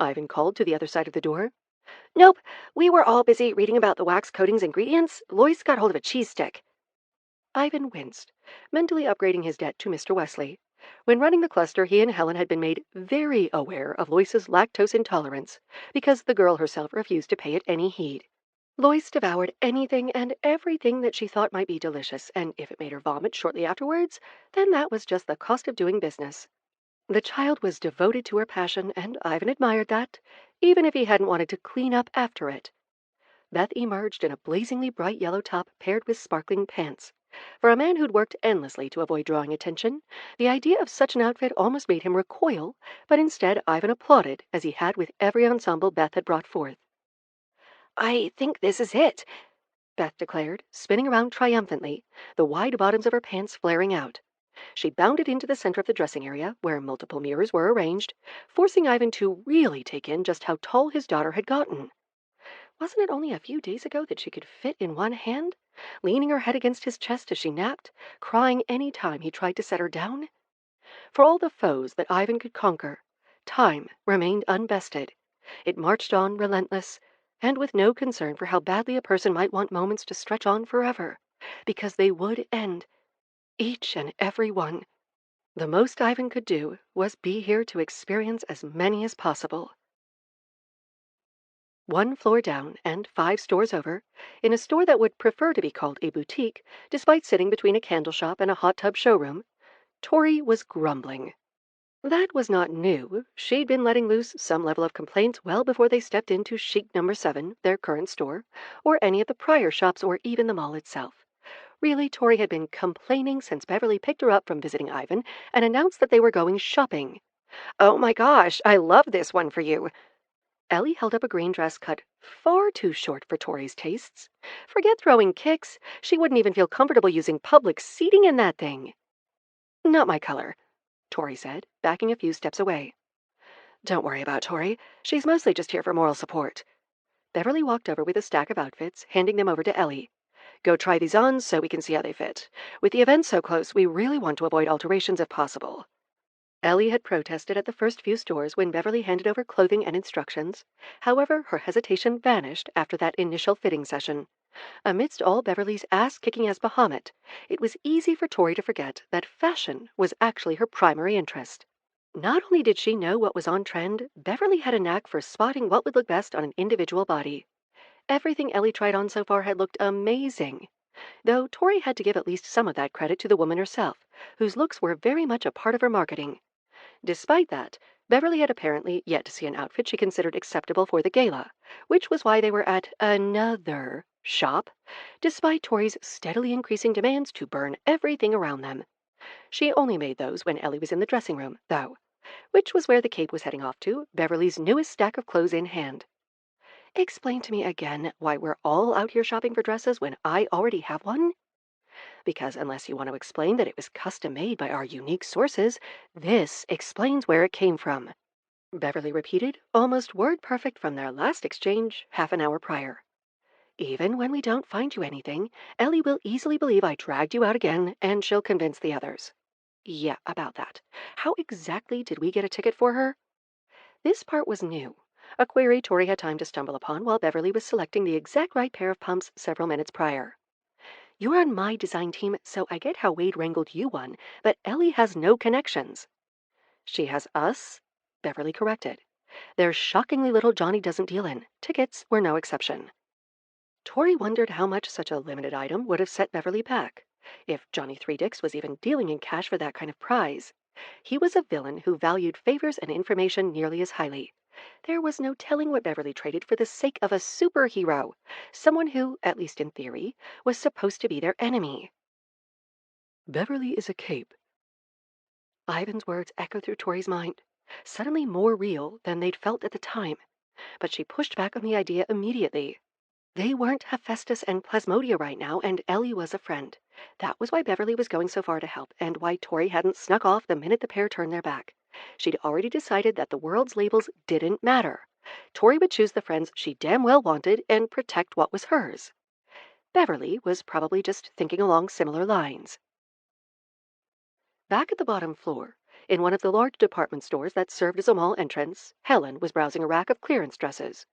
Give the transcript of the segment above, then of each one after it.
Ivan called to the other side of the door. Nope, we were all busy reading about the wax coating's ingredients. Lois got hold of a cheese stick. Ivan winced, mentally upgrading his debt to Mr. Wesley. When running the cluster, he and Helen had been made very aware of Lois's lactose intolerance, because the girl herself refused to pay it any heed. Lois devoured anything and everything that she thought might be delicious, and if it made her vomit shortly afterwards, then that was just the cost of doing business. The child was devoted to her passion, and Ivan admired that, even if he hadn't wanted to clean up after it. Beth emerged in a blazingly bright yellow top paired with sparkling pants. For a man who'd worked endlessly to avoid drawing attention, the idea of such an outfit almost made him recoil, but instead Ivan applauded, as he had with every ensemble Beth had brought forth. I think this is it, Beth declared, spinning around triumphantly, the wide bottoms of her pants flaring out. She bounded into the center of the dressing area, where multiple mirrors were arranged, forcing Ivan to really take in just how tall his daughter had gotten. Wasn't it only a few days ago that she could fit in one hand, leaning her head against his chest as she napped, crying any time he tried to set her down? For all the foes that Ivan could conquer, time remained unbested. It marched on relentless, and with no concern for how badly a person might want moments to stretch on forever, because they would end, each and every one. The most Ivan could do was be here to experience as many as possible. 1 floor down and 5 stores over, in a store that would prefer to be called a boutique, despite sitting between a candle shop and a hot tub showroom, Tori was grumbling. That was not new. She'd been letting loose some level of complaints well before they stepped into Chic No. 7, their current store, or any of the prior shops or even the mall itself. Really, Tori had been complaining since Beverly picked her up from visiting Ivan and announced that they were going shopping. Oh my gosh, I love this one for you. Ellie held up a green dress cut far too short for Tori's tastes. Forget throwing kicks. She wouldn't even feel comfortable using public seating in that thing. Not my color, Tori said, backing a few steps away. Don't worry about Tori. She's mostly just here for moral support. Beverly walked over with a stack of outfits, handing them over to Ellie. Go try these on so we can see how they fit. With the event so close, we really want to avoid alterations if possible. Ellie had protested at the first few stores when Beverly handed over clothing and instructions. However, her hesitation vanished after that initial fitting session. Amidst all Beverly's ass-kicking as Bahamut, it was easy for Tori to forget that fashion was actually her primary interest. Not only did she know what was on trend, Beverly had a knack for spotting what would look best on an individual body. Everything Ellie tried on so far had looked amazing, though Tori had to give at least some of that credit to the woman herself, whose looks were very much a part of her marketing. Despite that, Beverly had apparently yet to see an outfit she considered acceptable for the gala, which was why they were at another shop, despite Tori's steadily increasing demands to burn everything around them. She only made those when Ellie was in the dressing room, though, which was where the cape was heading off to, Beverly's newest stack of clothes in hand. Explain to me again why we're all out here shopping for dresses when I already have one? Because unless you want to explain that it was custom-made by our unique sources, this explains where it came from. Beverly repeated, almost word-perfect from their last exchange half an hour prior. Even when we don't find you anything, Ellie will easily believe I dragged you out again, and she'll convince the others. Yeah, about that. How exactly did we get a ticket for her? This part was new, a query Tori had time to stumble upon while Beverly was selecting the exact right pair of pumps several minutes prior. You're on my design team, so I get how Wade wrangled you one, but Ellie has no connections. She has us, Beverly corrected. There's shockingly little Johnny doesn't deal in. Tickets were no exception. Tori wondered how much such a limited item would have set Beverly back, if Johnny Three Dicks was even dealing in cash for that kind of prize. He was a villain who valued favors and information nearly as highly. There was no telling what Beverly traded for the sake of a superhero, someone who, at least in theory, was supposed to be their enemy. Beverly is a cape. Ivan's words echoed through Tori's mind, suddenly more real than they'd felt at the time, but she pushed back on the idea immediately. They weren't Hephaestus and Plasmodia right now, and Ellie was a friend. That was why Beverly was going so far to help, and why Tori hadn't snuck off the minute the pair turned their back. She'd already decided that the world's labels didn't matter. Tori would choose the friends she damn well wanted and protect what was hers. Beverly was probably just thinking along similar lines. Back at the bottom floor, In one of the large department stores that served as a mall entrance, Helen was browsing a rack of clearance dresses.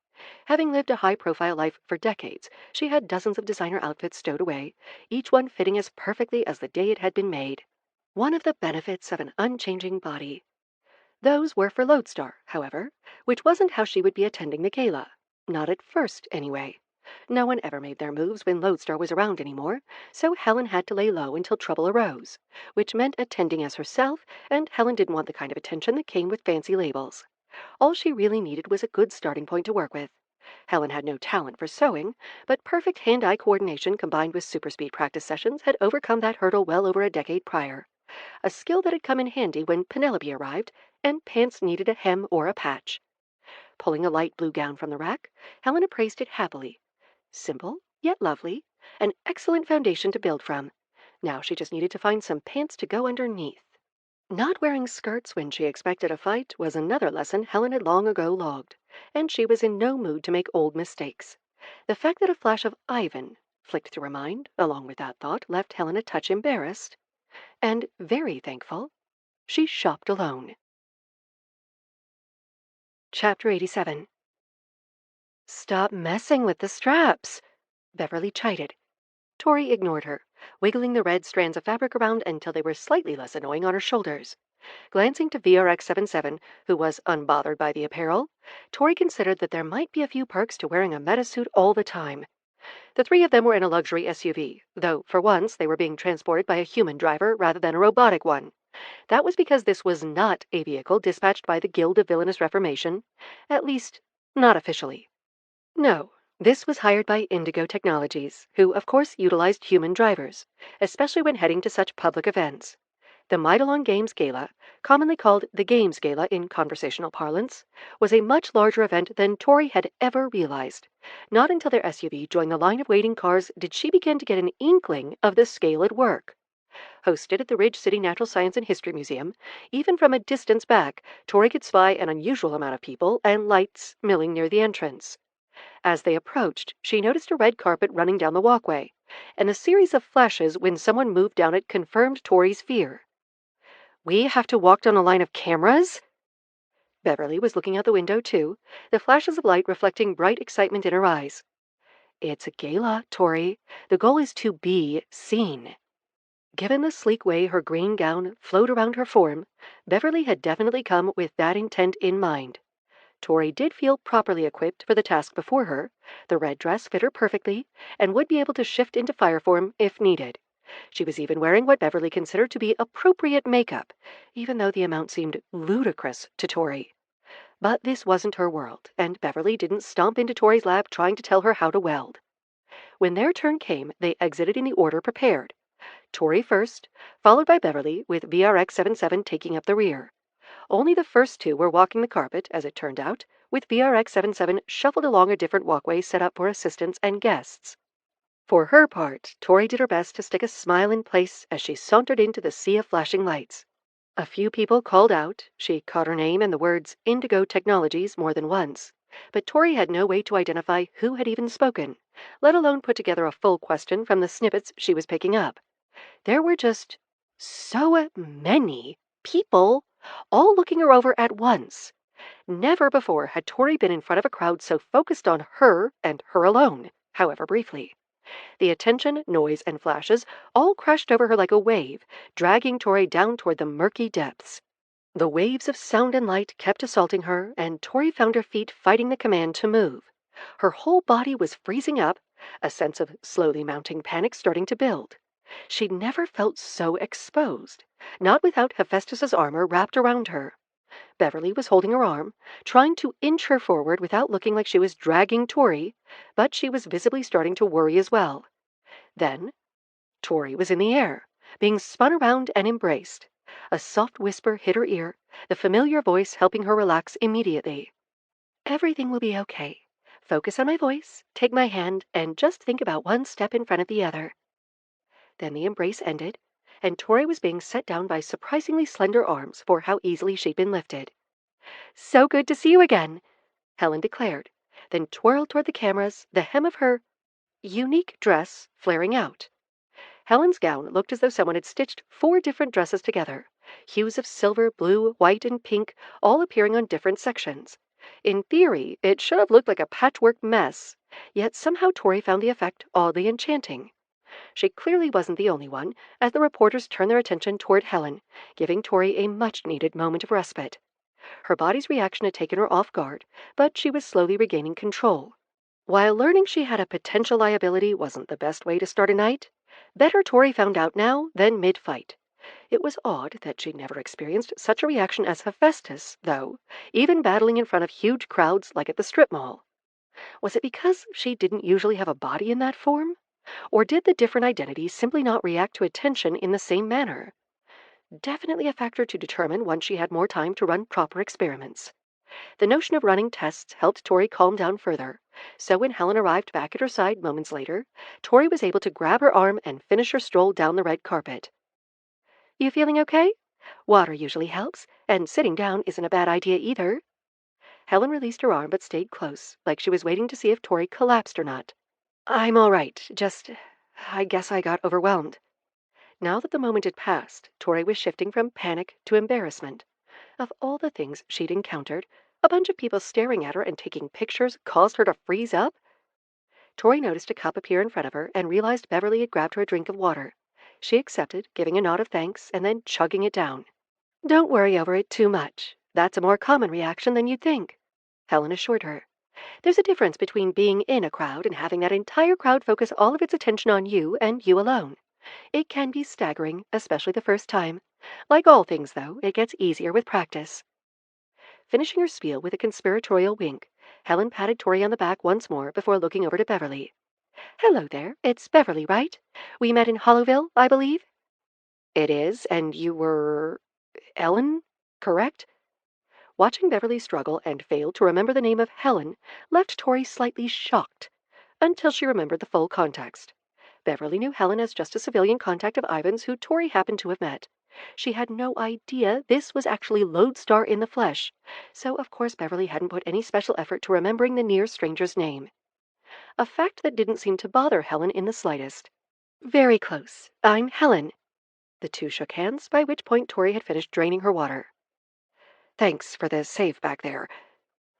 Having lived a high-profile life for decades, she had dozens of designer outfits stowed away, each one fitting as perfectly as the day it had been made. One of the benefits of an unchanging body. Those were for Lodestar, however, which wasn't how she would be attending the gala. Not at first, anyway. No one ever made their moves when Lodestar was around anymore, so Helen had to lay low until trouble arose, which meant attending as herself, and Helen didn't want the kind of attention that came with fancy labels. All she really needed was a good starting point to work with. Helen had no talent for sewing, but perfect hand-eye coordination combined with super speed practice sessions had overcome that hurdle well over a decade prior. A skill that had come in handy when Penelope arrived, and pants needed a hem or a patch. Pulling a light blue gown from the rack, Helen appraised it happily. Simple, yet lovely, an excellent foundation to build from. Now she just needed to find some pants to go underneath. Not wearing skirts when she expected a fight was another lesson Helen had long ago logged, and she was in no mood to make old mistakes. The fact that a flash of Ivan flicked through her mind, along with that thought, left Helen a touch embarrassed, and very thankful she shopped alone. Chapter 87. Stop messing with the straps, Beverly chided. Tori ignored her, wiggling the red strands of fabric around until they were slightly less annoying on her shoulders. Glancing to VRX-77, who was unbothered by the apparel, Tori considered that there might be a few perks to wearing a metasuit all the time. The three of them were in a luxury SUV, though for once they were being transported by a human driver rather than a robotic one. That was because this was not a vehicle dispatched by the Guild of Villainous Reformation, at least, not officially. No, this was hired by Indigo Technologies, who of course utilized human drivers, especially when heading to such public events. The Eidolon Games Gala, commonly called the Games Gala in conversational parlance, was a much larger event than Tori had ever realized. Not until their SUV joined the line of waiting cars did she begin to get an inkling of the scale at work. Hosted at the Ridge City Natural Science and History Museum, even from a distance back, Tori could spy an unusual amount of people and lights milling near the entrance. As they approached, she noticed a red carpet running down the walkway, and a series of flashes when someone moved down it confirmed Tori's fear. We have to walk down a line of cameras? Beverly was looking out the window, too, the flashes of light reflecting bright excitement in her eyes. It's a gala, Tori. The goal is to be seen. Given the sleek way her green gown flowed around her form, Beverly had definitely come with that intent in mind. Tori did feel properly equipped for the task before her. The red dress fit her perfectly, and would be able to shift into fire form if needed. She was even wearing what Beverly considered to be appropriate makeup, even though the amount seemed ludicrous to Tori. But this wasn't her world, and Beverly didn't stomp into Tori's lab trying to tell her how to weld. When their turn came, they exited in the order prepared. Tori first, followed by Beverly, with VRX-77 taking up the rear. Only the first two were walking the carpet, as it turned out, with VRX-77 shuffled along a different walkway set up for assistants and guests. For her part, Tori did her best to stick a smile in place as she sauntered into the sea of flashing lights. A few people called out. She caught her name and the words Indigo Technologies more than once, but Tori had no way to identify who had even spoken, let alone put together a full question from the snippets she was picking up. There were just so many people, all looking her over at once. Never before had Tori been in front of a crowd so focused on her and her alone, however briefly. The attention, noise, and flashes all crashed over her like a wave, dragging Tori down toward the murky depths. The waves of sound and light kept assaulting her, and Tori found her feet fighting the command to move. Her whole body was freezing up, a sense of slowly mounting panic starting to build. She'd never felt so exposed, not without Hephaestus's armor wrapped around her. Beverly was holding her arm, trying to inch her forward without looking like she was dragging Tori, but she was visibly starting to worry as well. Then, Tori was in the air, being spun around and embraced. A soft whisper hit her ear, the familiar voice helping her relax immediately. Everything will be okay. Focus on my voice, take my hand, and just think about one step in front of the other. Then the embrace ended, and Tori was being set down by surprisingly slender arms for how easily she'd been lifted. So good to see you again, Helen declared, then twirled toward the cameras, the hem of her unique dress flaring out. Helen's gown looked as though someone had stitched 4 different dresses together, hues of silver, blue, white, and pink, all appearing on different sections. In theory, it should have looked like a patchwork mess, yet somehow Tori found the effect oddly enchanting. She clearly wasn't the only one, as the reporters turned their attention toward Helen, giving Tori a much-needed moment of respite. Her body's reaction had taken her off guard, but she was slowly regaining control. While learning she had a potential liability wasn't the best way to start a night, better Tori found out now than mid-fight. It was odd that she'd never experienced such a reaction as Hephaestus, though, even battling in front of huge crowds like at the strip mall. Was it because she didn't usually have a body in that form? Or did the different identities simply not react to attention in the same manner? Definitely a factor to determine once she had more time to run proper experiments. The notion of running tests helped Tori calm down further, so when Helen arrived back at her side moments later, Tori was able to grab her arm and finish her stroll down the red carpet. "You feeling okay? Water usually helps, and sitting down isn't a bad idea either." Helen released her arm but stayed close, like she was waiting to see if Tori collapsed or not. "I'm all right, I guess I got overwhelmed." Now that the moment had passed, Tori was shifting from panic to embarrassment. Of all the things she'd encountered, a bunch of people staring at her and taking pictures caused her to freeze up. Tori noticed a cup appear in front of her and realized Beverly had grabbed her a drink of water. She accepted, giving a nod of thanks, and then chugging it down. "Don't worry over it too much. That's a more common reaction than you'd think," Helen assured her. "There's a difference between being in a crowd and having that entire crowd focus all of its attention on you and you alone. It can be staggering, especially the first time. Like all things, though, it gets easier with practice." Finishing her spiel with a conspiratorial wink, Helen patted Tori on the back once more before looking over to Beverly. "Hello there, it's Beverly, right? We met in Hollowville, I believe?" "It is, and you were Ellen, correct?" Watching Beverly struggle and fail to remember the name of Helen left Tori slightly shocked, until she remembered the full context. Beverly knew Helen as just a civilian contact of Ivan's who Tori happened to have met. She had no idea this was actually Lodestar in the flesh, so of course Beverly hadn't put any special effort to remembering the near stranger's name. A fact that didn't seem to bother Helen in the slightest. "Very close. I'm Helen." The two shook hands, by which point Tori had finished draining her water. "Thanks for the save back there."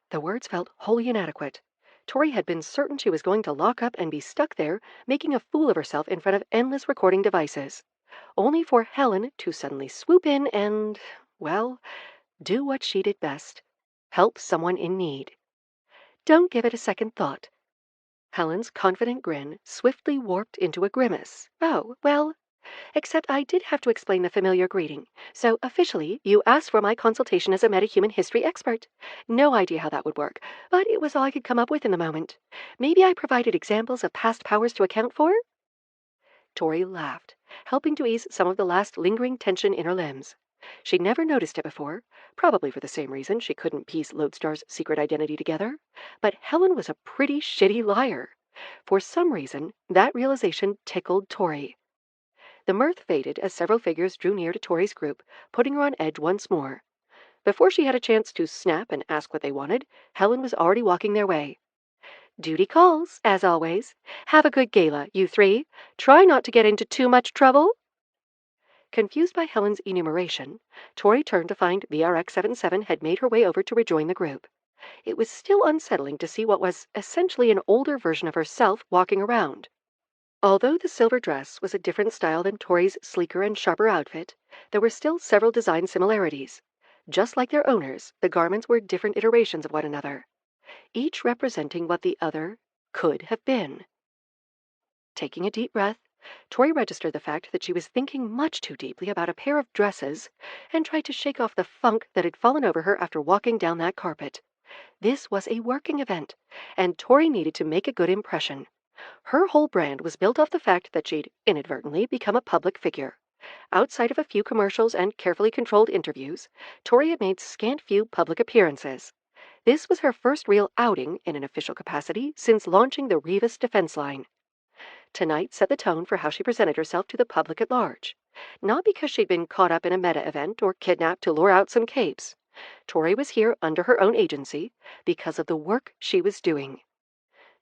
The words felt wholly inadequate. Tori had been certain she was going to lock up and be stuck there, making a fool of herself in front of endless recording devices, only for Helen to suddenly swoop in and, well, do what she did best: help someone in need. "Don't give it a second thought." Helen's confident grin swiftly warped into a grimace. "Oh, well, except I did have to explain the familiar greeting. So officially, you asked for my consultation as a metahuman history expert. No idea how that would work, but it was all I could come up with in the moment. Maybe I provided examples of past powers to account for?" Tori laughed, helping to ease some of the last lingering tension in her limbs. She'd never noticed it before, probably for the same reason she couldn't piece Lodestar's secret identity together. But Helen was a pretty shitty liar. For some reason, that realization tickled Tori. The mirth faded as several figures drew near to Tori's group, putting her on edge once more. Before she had a chance to snap and ask what they wanted, Helen was already walking their way. "Duty calls, as always. Have a good gala, you three. Try not to get into too much trouble." Confused by Helen's enumeration, Tori turned to find VRX-77 had made her way over to rejoin the group. It was still unsettling to see what was essentially an older version of herself walking around. Although the silver dress was a different style than Tori's sleeker and sharper outfit, there were still several design similarities. Just like their owners, the garments were different iterations of one another, each representing what the other could have been. Taking a deep breath, Tori registered the fact that she was thinking much too deeply about a pair of dresses and tried to shake off the funk that had fallen over her after walking down that carpet. This was a working event, and Tori needed to make a good impression. Her whole brand was built off the fact that she'd inadvertently become a public figure. Outside of a few commercials and carefully controlled interviews, Tori had made scant few public appearances. This was her first real outing in an official capacity since launching the Rivas defense line. Tonight set the tone for how she presented herself to the public at large. Not because she'd been caught up in a meta event or kidnapped to lure out some capes. Tori was here under her own agency because of the work she was doing.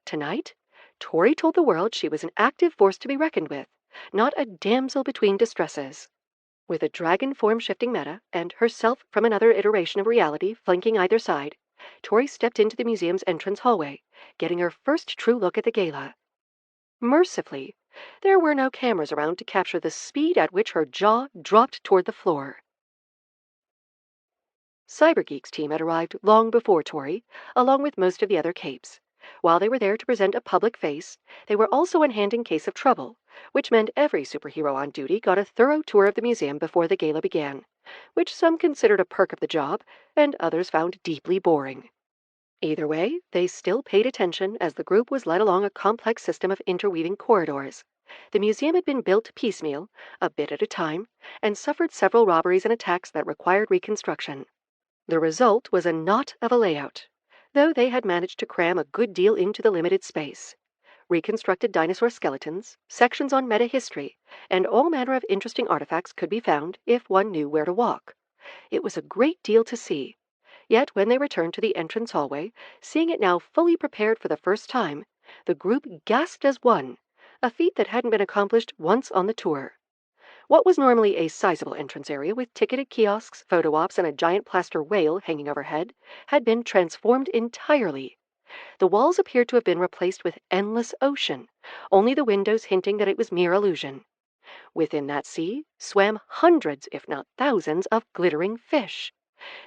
Tonight, Tori told the world she was an active force to be reckoned with, not a damsel between distresses. With a dragon form-shifting meta and herself from another iteration of reality flanking either side, Tori stepped into the museum's entrance hallway, getting her first true look at the gala. Mercifully, there were no cameras around to capture the speed at which her jaw dropped toward the floor. Cybergeek's team had arrived long before Tori, along with most of the other capes. While they were there to present a public face, they were also on hand in case of trouble, which meant every superhero on duty got a thorough tour of the museum before the gala began, which some considered a perk of the job and others found deeply boring. Either way, they still paid attention as the group was led along a complex system of interweaving corridors. The museum had been built piecemeal, a bit at a time, and suffered several robberies and attacks that required reconstruction. The result was a knot of a layout, though they had managed to cram a good deal into the limited space. Reconstructed dinosaur skeletons, sections on meta-history, and all manner of interesting artifacts could be found if one knew where to walk. It was a great deal to see. Yet when they returned to the entrance hallway, seeing it now fully prepared for the first time, the group gasped as one, a feat that hadn't been accomplished once on the tour. What was normally a sizable entrance area with ticketed kiosks, photo ops, and a giant plaster whale hanging overhead had been transformed entirely. The walls appeared to have been replaced with endless ocean, only the windows hinting that it was mere illusion. Within that sea swam hundreds, if not thousands, of glittering fish.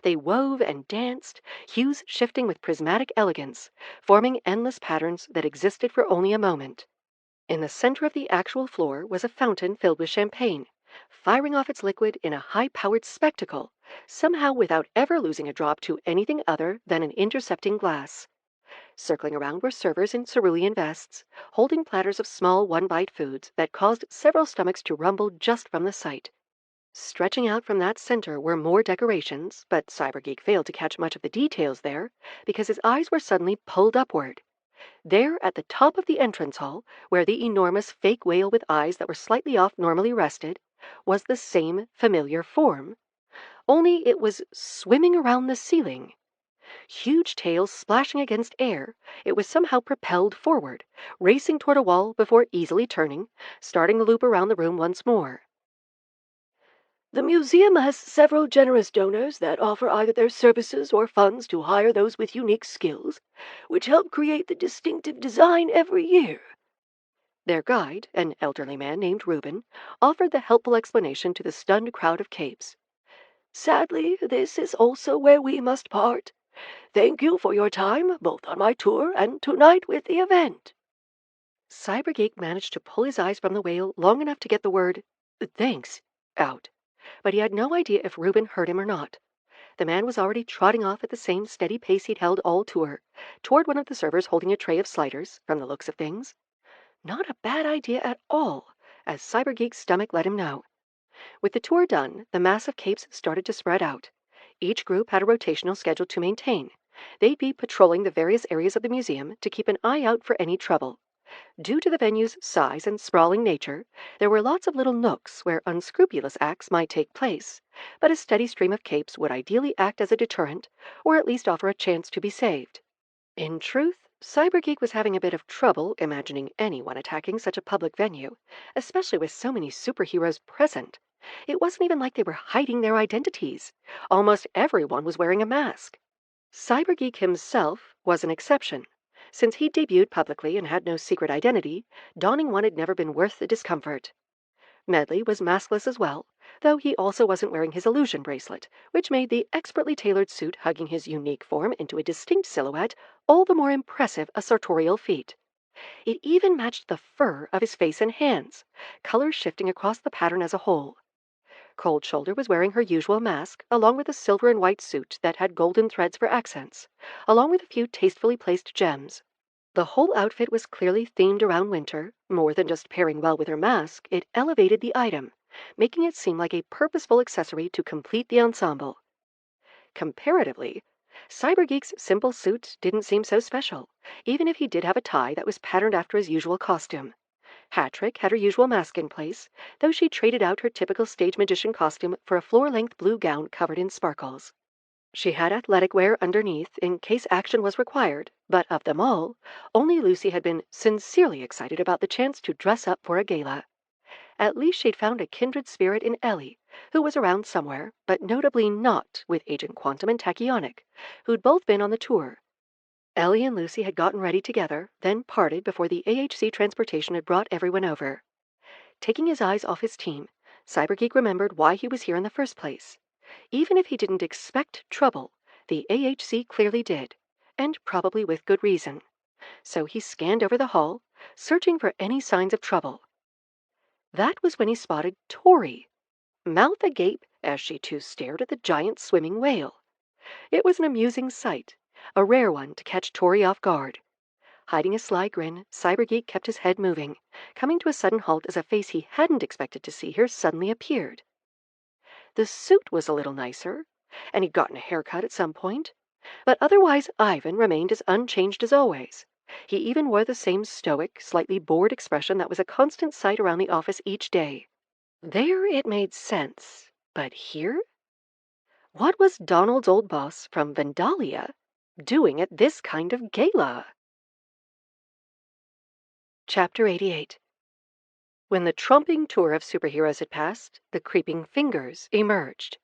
They wove and danced, hues shifting with prismatic elegance, forming endless patterns that existed for only a moment. In the center of the actual floor was a fountain filled with champagne, firing off its liquid in a high-powered spectacle, somehow without ever losing a drop to anything other than an intercepting glass. Circling around were servers in cerulean vests, holding platters of small one-bite foods that caused several stomachs to rumble just from the sight. Stretching out from that center were more decorations, but Cybergeek failed to catch much of the details there because his eyes were suddenly pulled upward. There, at the top of the entrance hall, where the enormous fake whale with eyes that were slightly off normally rested, was the same familiar form. Only it was swimming around the ceiling. Huge tails splashing against air, it was somehow propelled forward, racing toward a wall before easily turning, starting the loop around the room once more. The museum has several generous donors that offer either their services or funds to hire those with unique skills, which help create the distinctive design every year. Their guide, an elderly man named Reuben, offered the helpful explanation to the stunned crowd of capes. Sadly, this is also where we must part. Thank you for your time, both on my tour and tonight with the event. Cybergeek managed to pull his eyes from the whale long enough to get the word, thanks, out. But he had no idea if Reuben heard him or not. The man was already trotting off at the same steady pace he'd held all tour, toward one of the servers holding a tray of sliders, from the looks of things. Not a bad idea at all, as Cybergeek's stomach let him know. With the tour done, the mass of capes started to spread out. Each group had a rotational schedule to maintain. They'd be patrolling the various areas of the museum to keep an eye out for any trouble. Due to the venue's size and sprawling nature, there were lots of little nooks where unscrupulous acts might take place, but a steady stream of capes would ideally act as a deterrent, or at least offer a chance to be saved. In truth, Cybergeek was having a bit of trouble imagining anyone attacking such a public venue, especially with so many superheroes present. It wasn't even like they were hiding their identities. Almost everyone was wearing a mask. Cybergeek himself was an exception. Since he'd debuted publicly and had no secret identity, donning one had never been worth the discomfort. Medley was maskless as well, though he also wasn't wearing his illusion bracelet, which made the expertly tailored suit hugging his unique form into a distinct silhouette all the more impressive a sartorial feat. It even matched the fur of his face and hands, colors shifting across the pattern as a whole. Cold Shoulder was wearing her usual mask, along with a silver and white suit that had golden threads for accents, along with a few tastefully placed gems. The whole outfit was clearly themed around winter. More than just pairing well with her mask, it elevated the item, making it seem like a purposeful accessory to complete the ensemble. Comparatively, Cybergeek's simple suit didn't seem so special, even if he did have a tie that was patterned after his usual costume. Hattrick had her usual mask in place, though she traded out her typical stage magician costume for a floor-length blue gown covered in sparkles. She had athletic wear underneath in case action was required, but of them all, only Lucy had been sincerely excited about the chance to dress up for a gala. At least she'd found a kindred spirit in Ellie, who was around somewhere, but notably not with Agent Quantum and Tachyonic, who'd both been on the tour. Ellie and Lucy had gotten ready together, then parted before the AHC transportation had brought everyone over. Taking his eyes off his team, Cybergeek remembered why he was here in the first place. Even if he didn't expect trouble, the AHC clearly did, and probably with good reason. So he scanned over the hall, searching for any signs of trouble. That was when he spotted Tori, mouth agape as she too stared at the giant swimming whale. It was an amusing sight, a rare one to catch Tori off guard. Hiding a sly grin, Cybergeek kept his head moving, coming to a sudden halt as a face he hadn't expected to see here suddenly appeared. The suit was a little nicer, and he'd gotten a haircut at some point, but otherwise Ivan remained as unchanged as always. He even wore the same stoic, slightly bored expression that was a constant sight around the office each day. There it made sense, but here? What was Donald's old boss from Vandalia doing at this kind of gala? Chapter 88. When the trumping tour of superheroes had passed, the Creeping Fingers emerged.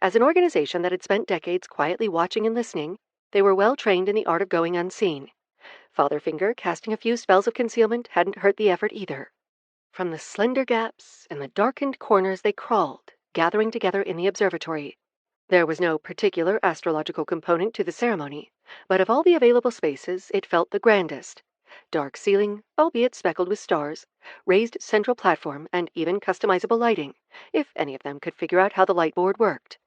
As an organization that had spent decades quietly watching and listening, they were well trained in the art of going unseen. Father Finger casting a few spells of concealment hadn't hurt the effort either. From the slender gaps and the darkened corners they crawled, gathering together in the observatory. There was no particular astrological component to the ceremony, but of all the available spaces, it felt the grandest. Dark ceiling, albeit speckled with stars, raised central platform, and even customizable lighting, if any of them could figure out how the light board worked.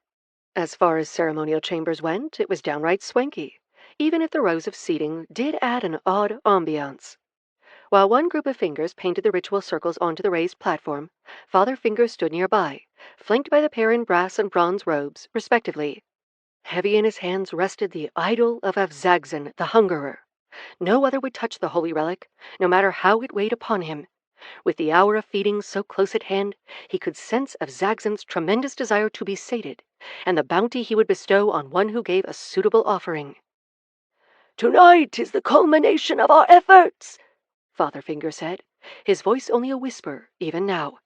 As far as ceremonial chambers went, it was downright swanky, even if the rows of seating did add an odd ambiance. While one group of fingers painted the ritual circles onto the raised platform, Father Finger stood nearby, flanked by the pair in brass and bronze robes, respectively. Heavy in his hands rested the idol of Avzagzan, the Hungerer. No other would touch the holy relic, no matter how it weighed upon him. With the hour of feeding so close at hand, he could sense Avzagzan's tremendous desire to be sated, and the bounty he would bestow on one who gave a suitable offering. "Tonight is the culmination of our efforts," Father Finger said, his voice only a whisper, even now.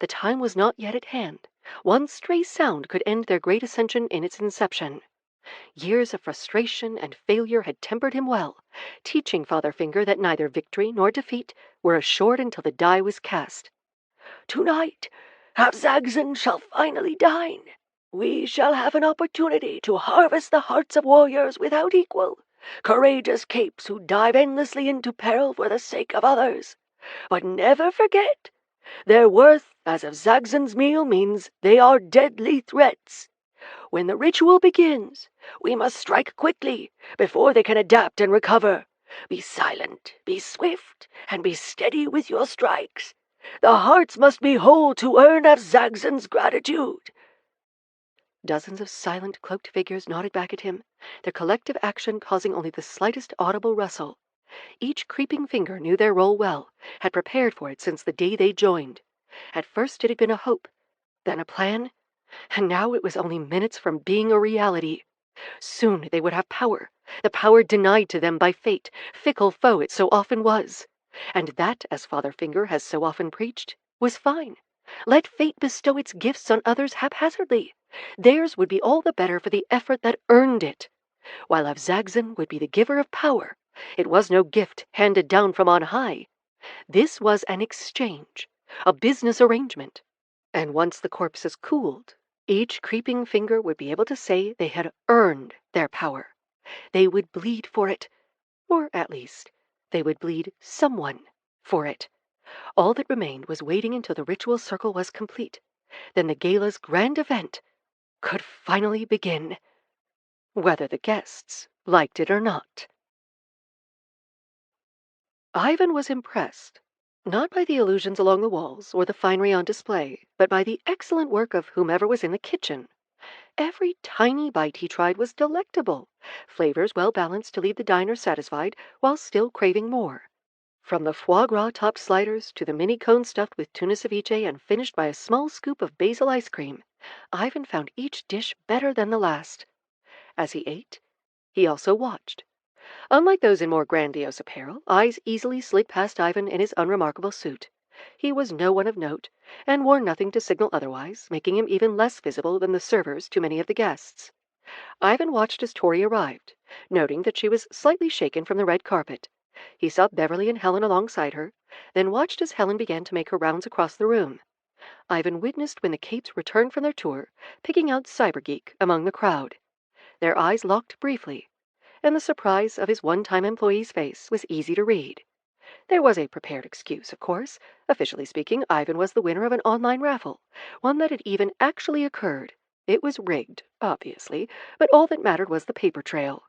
The time was not yet at hand. One stray sound could end their great ascension in its inception. Years of frustration and failure had tempered him well, teaching Father Finger that neither victory nor defeat were assured until the die was cast. "Tonight, Avzagzan shall finally dine. We shall have an opportunity to harvest the hearts of warriors without equal, courageous capes who dive endlessly into peril for the sake of others. But never forget, their worth as Avzagzan's meal means they are deadly threats. When the ritual begins, we must strike quickly, before they can adapt and recover. Be silent, be swift, and be steady with your strikes. The hearts must be whole to earn Avzagzan's gratitude." Dozens of silent, cloaked figures nodded back at him, their collective action causing only the slightest audible rustle. Each creeping finger knew their role well, had prepared for it since the day they joined. At first it had been a hope, then a plan, and now it was only minutes from being a reality. Soon they would have power, the power denied to them by fate, fickle foe it so often was. And that, as Father Finger has so often preached, was fine. Let fate bestow its gifts on others haphazardly. Theirs would be all the better for the effort that earned it. While Avzagzan would be the giver of power, it was no gift handed down from on high. This was an exchange, a business arrangement. And once the corpses cooled, each creeping finger would be able to say they had earned their power. They would bleed for it, or at least, they would bleed someone for it. All that remained was waiting until the ritual circle was complete. Then the gala's grand event could finally begin, whether the guests liked it or not. Ivan was impressed, not by the illusions along the walls or the finery on display, but by the excellent work of whomever was in the kitchen. Every tiny bite he tried was delectable, flavors well balanced to leave the diner satisfied while still craving more. From the foie gras topped sliders to the mini cone stuffed with tuna ceviche and finished by a small scoop of basil ice cream, Ivan found each dish better than the last. As he ate, he also watched. Unlike those in more grandiose apparel, eyes easily slid past Ivan in his unremarkable suit. He was no one of note, and wore nothing to signal otherwise, making him even less visible than the servers to many of the guests. Ivan watched as Tori arrived, noting that she was slightly shaken from the red carpet. He saw Beverly and Helen alongside her, then watched as Helen began to make her rounds across the room. Ivan witnessed when the Capes returned from their tour, picking out Cybergeek among the crowd. Their eyes locked briefly, and the surprise of his one-time employee's face was easy to read. There was a prepared excuse, of course. Officially speaking, Ivan was the winner of an online raffle, one that had even actually occurred. It was rigged, obviously, but all that mattered was the paper trail.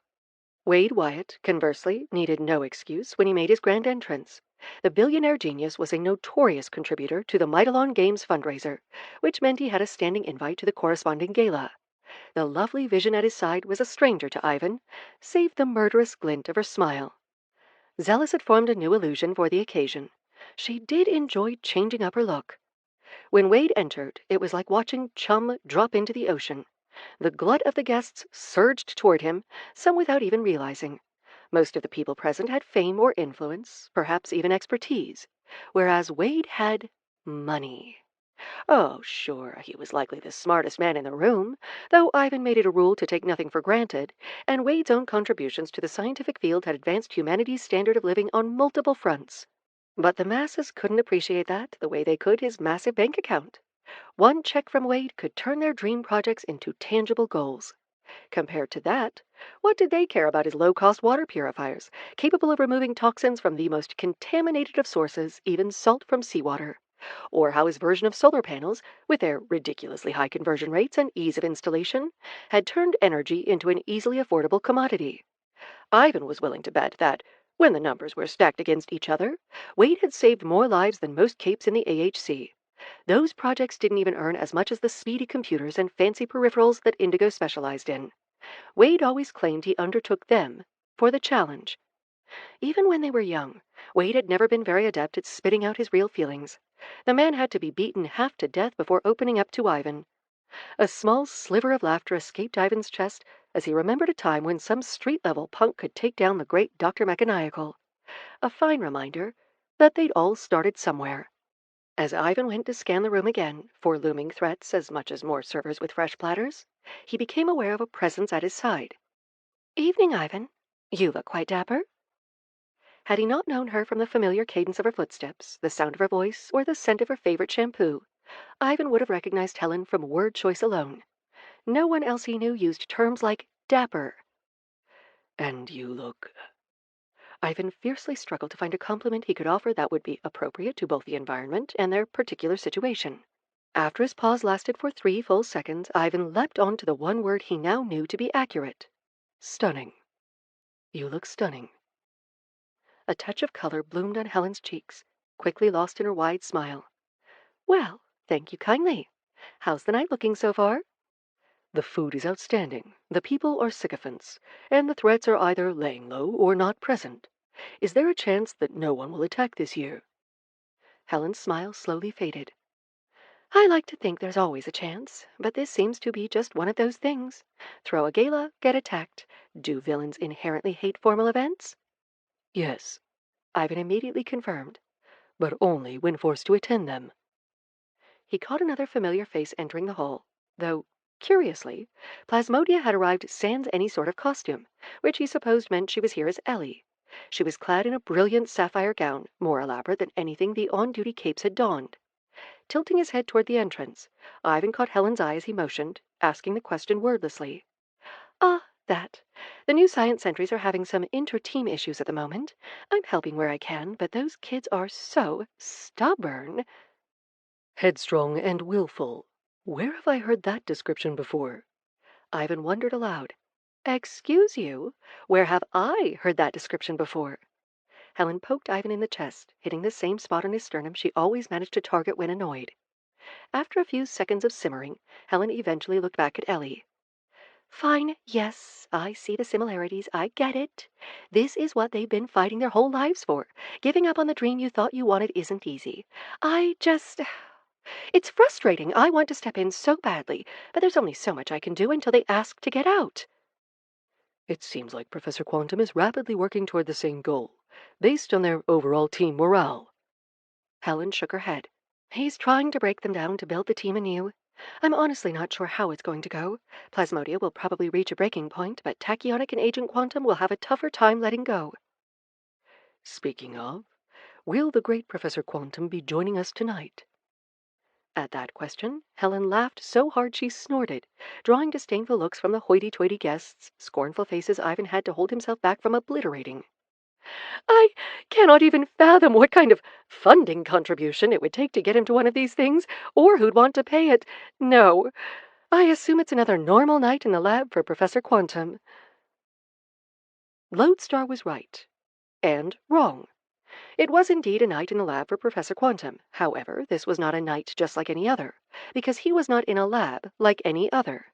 Wade Wyatt, conversely, needed no excuse when he made his grand entrance. The billionaire genius was a notorious contributor to the Mightalon Games fundraiser, which meant he had a standing invite to the corresponding gala. The lovely vision at his side was a stranger to Ivan, save the murderous glint of her smile. Zealous had formed a new illusion for the occasion. She did enjoy changing up her look. When Wade entered, it was like watching chum drop into the ocean. The glut of the guests surged toward him, some without even realizing. Most of the people present had fame or influence, perhaps even expertise, whereas Wade had money. Oh, sure, he was likely the smartest man in the room, though Ivan made it a rule to take nothing for granted, and Wade's own contributions to the scientific field had advanced humanity's standard of living on multiple fronts. But the masses couldn't appreciate that the way they could his massive bank account. One check from Wade could turn their dream projects into tangible goals. Compared to that, what did they care about his low-cost water purifiers, capable of removing toxins from the most contaminated of sources, even salt from seawater? Or how his version of solar panels, with their ridiculously high conversion rates and ease of installation, had turned energy into an easily affordable commodity? Ivan was willing to bet that, when the numbers were stacked against each other, Wade had saved more lives than most capes in the AHC. Those projects didn't even earn as much as the speedy computers and fancy peripherals that Indigo specialized in. Wade always claimed he undertook them for the challenge. Even when they were young, Wade had never been very adept at spitting out his real feelings. The man had to be beaten half to death before opening up to Ivan. A small sliver of laughter escaped Ivan's chest as he remembered a time when some street-level punk could take down the great Dr. Mechanical. A fine reminder that they'd all started somewhere. As Ivan went to scan the room again for looming threats as much as more servers with fresh platters, he became aware of a presence at his side. "Evening, Ivan. You look quite dapper." Had he not known her from the familiar cadence of her footsteps, the sound of her voice, or the scent of her favorite shampoo, Ivan would have recognized Helen from word choice alone. No one else he knew used terms like dapper. "And you look—" Ivan fiercely struggled to find a compliment he could offer that would be appropriate to both the environment and their particular situation. After his pause lasted for 3 full seconds, Ivan leapt on to the one word he now knew to be accurate. "Stunning. You look stunning." A touch of color bloomed on Helen's cheeks, quickly lost in her wide smile. "Well, thank you kindly. How's the night looking so far?" "The food is outstanding, the people are sycophants, and the threats are either laying low or not present. Is there a chance that no one will attack this year?" Helen's smile slowly faded. "I like to think there's always a chance, but this seems to be just one of those things. Throw a gala, get attacked. Do villains inherently hate formal events?" "Yes," Ivan immediately confirmed, "but only when forced to attend them." He caught another familiar face entering the hall, though, curiously, Plasmodia had arrived sans any sort of costume, which he supposed meant she was here as Ellie. She was clad in a brilliant sapphire gown, more elaborate than anything the on-duty capes had donned. Tilting his head toward the entrance, Ivan caught Helen's eye as he motioned, asking the question wordlessly. "Ah, that. The new science sentries are having some inter-team issues at the moment. I'm helping where I can, but those kids are so stubborn." "Headstrong and willful. Where have I heard that description before?" Ivan wondered aloud. "Excuse you, where have I heard that description before?" Helen poked Ivan in the chest, hitting the same spot on his sternum she always managed to target when annoyed. After a few seconds of simmering, Helen eventually looked back at Ellie. "Fine, yes, I see the similarities, I get it. This is what they've been fighting their whole lives for. Giving up on the dream you thought you wanted isn't easy. It's frustrating. I want to step in so badly, but there's only so much I can do until they ask to get out." "It seems like Professor Quantum is rapidly working toward the same goal, based on their overall team morale." Helen shook her head. He's trying to break them down to build the team anew. I'm honestly not sure how it's going to go. Plasmodia will probably reach a breaking point, but Tachyonic and Agent Quantum will have a tougher time letting go. Speaking of, will the great Professor Quantum be joining us tonight? At that question, Helen laughed so hard she snorted, drawing disdainful looks from the hoity-toity guests, scornful faces Ivan had to hold himself back from obliterating. I cannot even fathom what kind of funding contribution it would take to get him to one of these things, or who'd want to pay it. No, I assume it's another normal night in the lab for Professor Quantum. Lodestar was right. And wrong. It was indeed a night in the lab for Professor Quantum. However, this was not a night just like any other, because he was not in a lab like any other.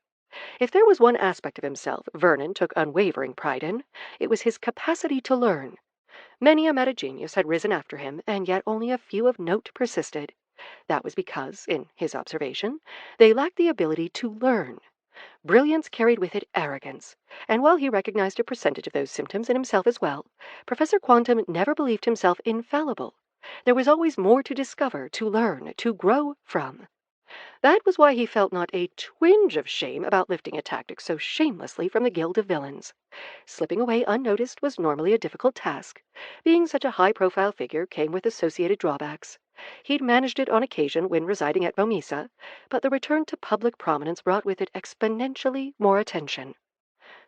If there was one aspect of himself Vernon took unwavering pride in, it was his capacity to learn. Many a meta-genius had risen after him, and yet only a few of note persisted. That was because, in his observation, they lacked the ability to learn. Brilliance carried with it arrogance, and while he recognized a percentage of those symptoms in himself as well, Professor Quantum never believed himself infallible. There was always more to discover, to learn, to grow from. That was why he felt not a twinge of shame about lifting a tactic so shamelessly from the Guild of Villains. Slipping away unnoticed was normally a difficult task. Being such a high-profile figure came with associated drawbacks. He'd managed it on occasion when residing at Vomisa, but the return to public prominence brought with it exponentially more attention.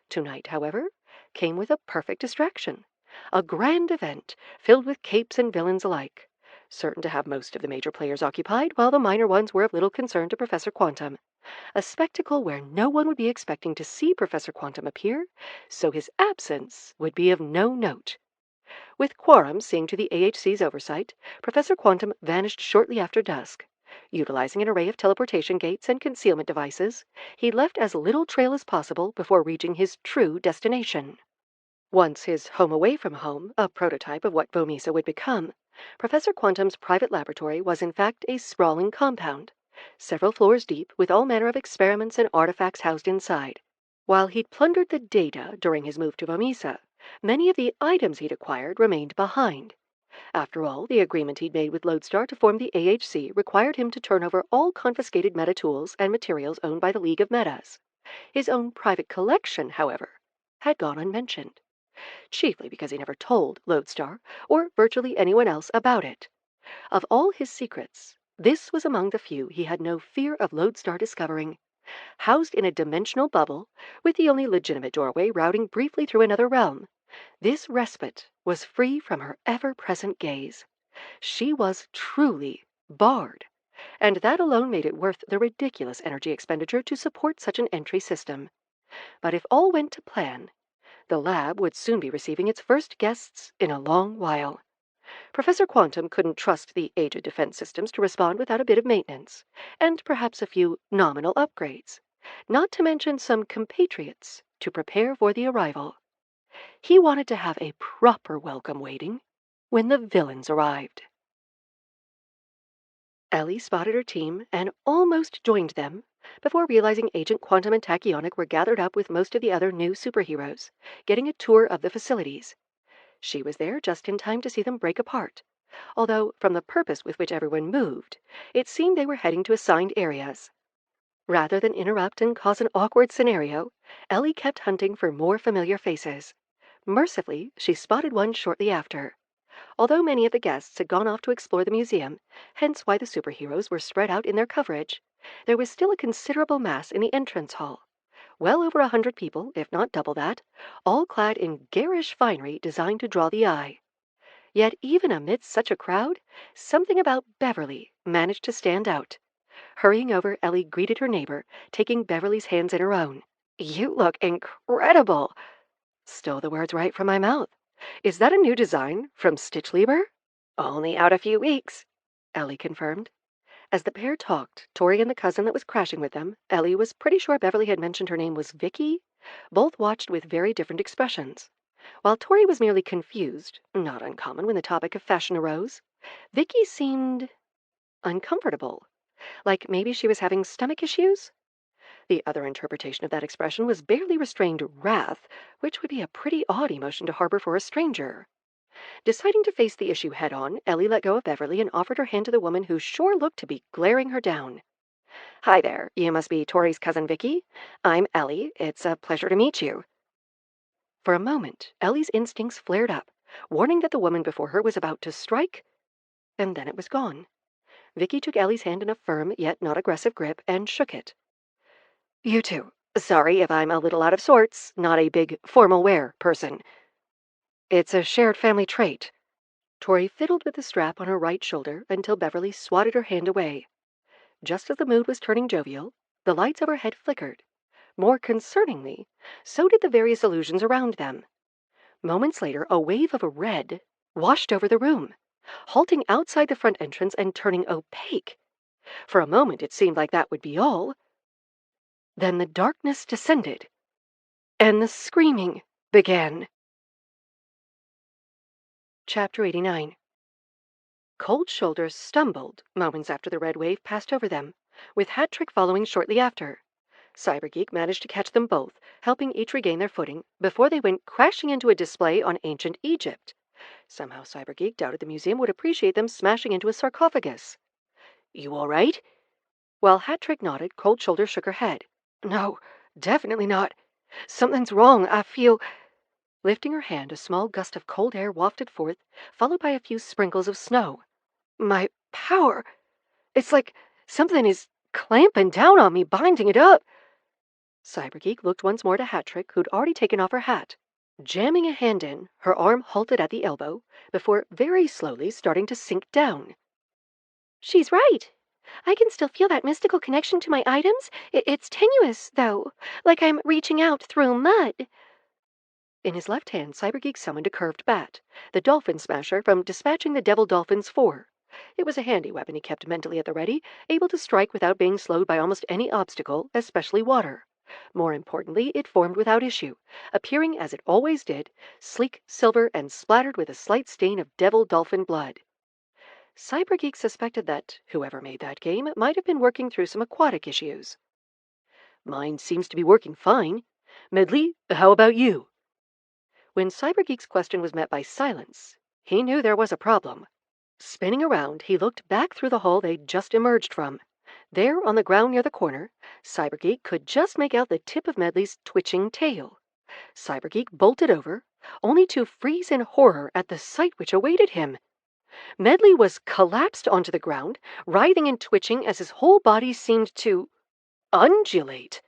Tonight, however, came with a perfect distraction. A grand event, filled with capes and villains alike. Certain to have most of the major players occupied, while the minor ones were of little concern to Professor Quantum. A spectacle where no one would be expecting to see Professor Quantum appear, so his absence would be of no note. With Quorum seeing to the AHC's oversight, Professor Quantum vanished shortly after dusk. Utilizing an array of teleportation gates and concealment devices, he left as little trail as possible before reaching his true destination. Once his home away from home, a prototype of what Vomisa would become, Professor Quantum's private laboratory was in fact a sprawling compound, several floors deep, with all manner of experiments and artifacts housed inside. While he'd plundered the data during his move to Vomisa, many of the items he'd acquired remained behind. After all, the agreement he'd made with Lodestar to form the AHC required him to turn over all confiscated meta tools and materials owned by the League of Metas. His own private collection, however, had gone unmentioned, chiefly because he never told Lodestar or virtually anyone else about it. Of all his secrets, this was among the few he had no fear of Lodestar discovering. Housed in a dimensional bubble, with the only legitimate doorway routing briefly through another realm, this respite was free from her ever-present gaze. She was truly barred, and that alone made it worth the ridiculous energy expenditure to support such an entry system. But if all went to plan, the lab would soon be receiving its first guests in a long while. Professor Quantum couldn't trust the aged defense systems to respond without a bit of maintenance, and perhaps a few nominal upgrades, not to mention some compatriots to prepare for the arrival. He wanted to have a proper welcome waiting when the villains arrived. Ellie spotted her team and almost joined them before realizing Agent Quantum and Tachyonic were gathered up with most of the other new superheroes, getting a tour of the facilities. She was there just in time to see them break apart, although from the purpose with which everyone moved, it seemed they were heading to assigned areas. Rather than interrupt and cause an awkward scenario, Ellie kept hunting for more familiar faces. Mercifully, she spotted one shortly after. Although many of the guests had gone off to explore the museum, hence why the superheroes were spread out in their coverage, there was still a considerable mass in the entrance hall. Well over 100 people, if not double that, all clad in garish finery designed to draw the eye. Yet even amidst such a crowd, something about Beverly managed to stand out. Hurrying over, Ellie greeted her neighbor, taking Beverly's hands in her own. "You look incredible!" Stole the words right from my mouth. "Is that a new design from Stitchlieber?" "Only out a few weeks," Ellie confirmed. As the pair talked, Tori and the cousin that was crashing with them, Ellie was pretty sure Beverly had mentioned her name was Vicky, both watched with very different expressions. While Tori was merely confused, not uncommon when the topic of fashion arose, Vicky seemed uncomfortable, like maybe she was having stomach issues. The other interpretation of that expression was barely restrained wrath, which would be a pretty odd emotion to harbor for a stranger. Deciding to face the issue head-on, Ellie let go of Beverly and offered her hand to the woman who sure looked to be glaring her down. "Hi there, you must be Tori's cousin Vicky. I'm Ellie. It's a pleasure to meet you." For a moment, Ellie's instincts flared up, warning that the woman before her was about to strike, and then it was gone. Vicky took Ellie's hand in a firm yet not aggressive grip and shook it. "You too. Sorry if I'm a little out of sorts, not a big formal wear person. It's a shared family trait." Tori fiddled with the strap on her right shoulder until Beverly swatted her hand away. Just as the mood was turning jovial, the lights overhead flickered. More concerningly, so did the various illusions around them. Moments later, a wave of red washed over the room, halting outside the front entrance and turning opaque. For a moment, it seemed like that would be all. Then the darkness descended, and the screaming began. Chapter 89. Cold Shoulders stumbled moments after the red wave passed over them, with Hat Trick following shortly after. Cybergeek managed to catch them both, helping each regain their footing before they went crashing into a display on ancient Egypt. Somehow Cybergeek doubted the museum would appreciate them smashing into a sarcophagus. "You all right?" While Hat Trick nodded, Cold Shoulder shook her head. "No, definitely not. Something's wrong. I feel—" Lifting her hand, a small gust of cold air wafted forth, followed by a few sprinkles of snow. "My power! It's like something is clamping down on me, binding it up." Cybergeek looked once more to Hat Trick, who'd already taken off her hat. Jamming a hand in, her arm halted at the elbow, before very slowly starting to sink down. "She's right. I can still feel that mystical connection to my items. It's tenuous, though, like I'm reaching out through mud." In his left hand, Cybergeek summoned a curved bat, the Dolphin Smasher from Dispatching the Devil Dolphins 4. It was a handy weapon he kept mentally at the ready, able to strike without being slowed by almost any obstacle, especially water. More importantly, it formed without issue, appearing as it always did, sleek, silver, and splattered with a slight stain of devil dolphin blood. Cybergeek suspected that whoever made that game might have been working through some aquatic issues. "Mine seems to be working fine. Medley, how about you?" When Cybergeek's question was met by silence, he knew there was a problem. Spinning around, he looked back through the hole they'd just emerged from. There, on the ground near the corner, Cybergeek could just make out the tip of Medley's twitching tail. Cybergeek bolted over, only to freeze in horror at the sight which awaited him. Medley was collapsed onto the ground, writhing and twitching as his whole body seemed to undulate.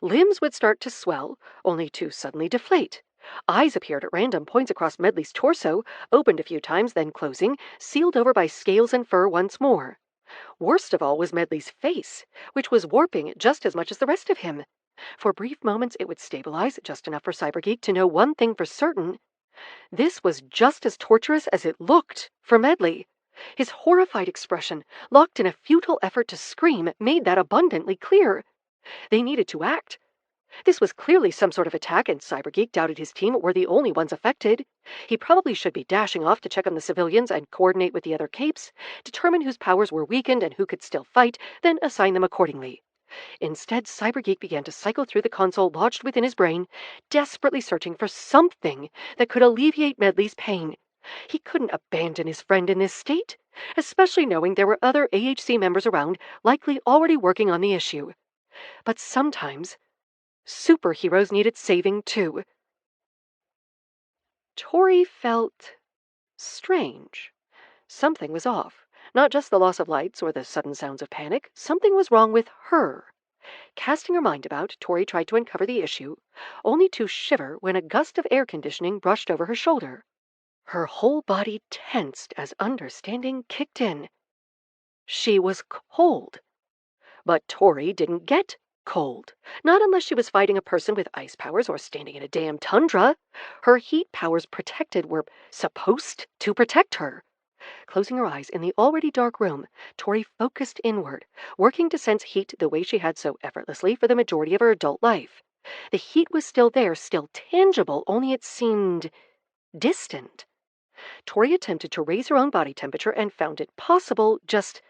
Limbs would start to swell, only to suddenly deflate. Eyes appeared at random points across Medley's torso, opened a few times, then closing, sealed over by scales and fur once more. Worst of all was Medley's face, which was warping just as much as the rest of him. For brief moments it would stabilize, just enough for Cybergeek to know one thing for certain. This was just as torturous as it looked for Medley. His horrified expression, locked in a futile effort to scream, made that abundantly clear. They needed to act. This was clearly some sort of attack, and Cybergeek doubted his team were the only ones affected. He probably should be dashing off to check on the civilians and coordinate with the other capes, determine whose powers were weakened and who could still fight, then assign them accordingly. Instead, Cybergeek began to cycle through the console lodged within his brain, desperately searching for something that could alleviate Medley's pain. He couldn't abandon his friend in this state, especially knowing there were other AHC members around, likely already working on the issue. But sometimes superheroes needed saving too. Tori felt strange. Something was off. Not just the loss of lights or the sudden sounds of panic. Something was wrong with her. Casting her mind about, Tori tried to uncover the issue, only to shiver when a gust of air conditioning brushed over her shoulder. Her whole body tensed as understanding kicked in. She was cold. But Tori didn't get cold. Not unless she was fighting a person with ice powers or standing in a damn tundra. Her heat powers were supposed to protect her. Closing her eyes in the already dark room, Tori focused inward, working to sense heat the way she had so effortlessly for the majority of her adult life. The heat was still there, still tangible, only it seemed distant. Tori attempted to raise her own body temperature and found it possible, just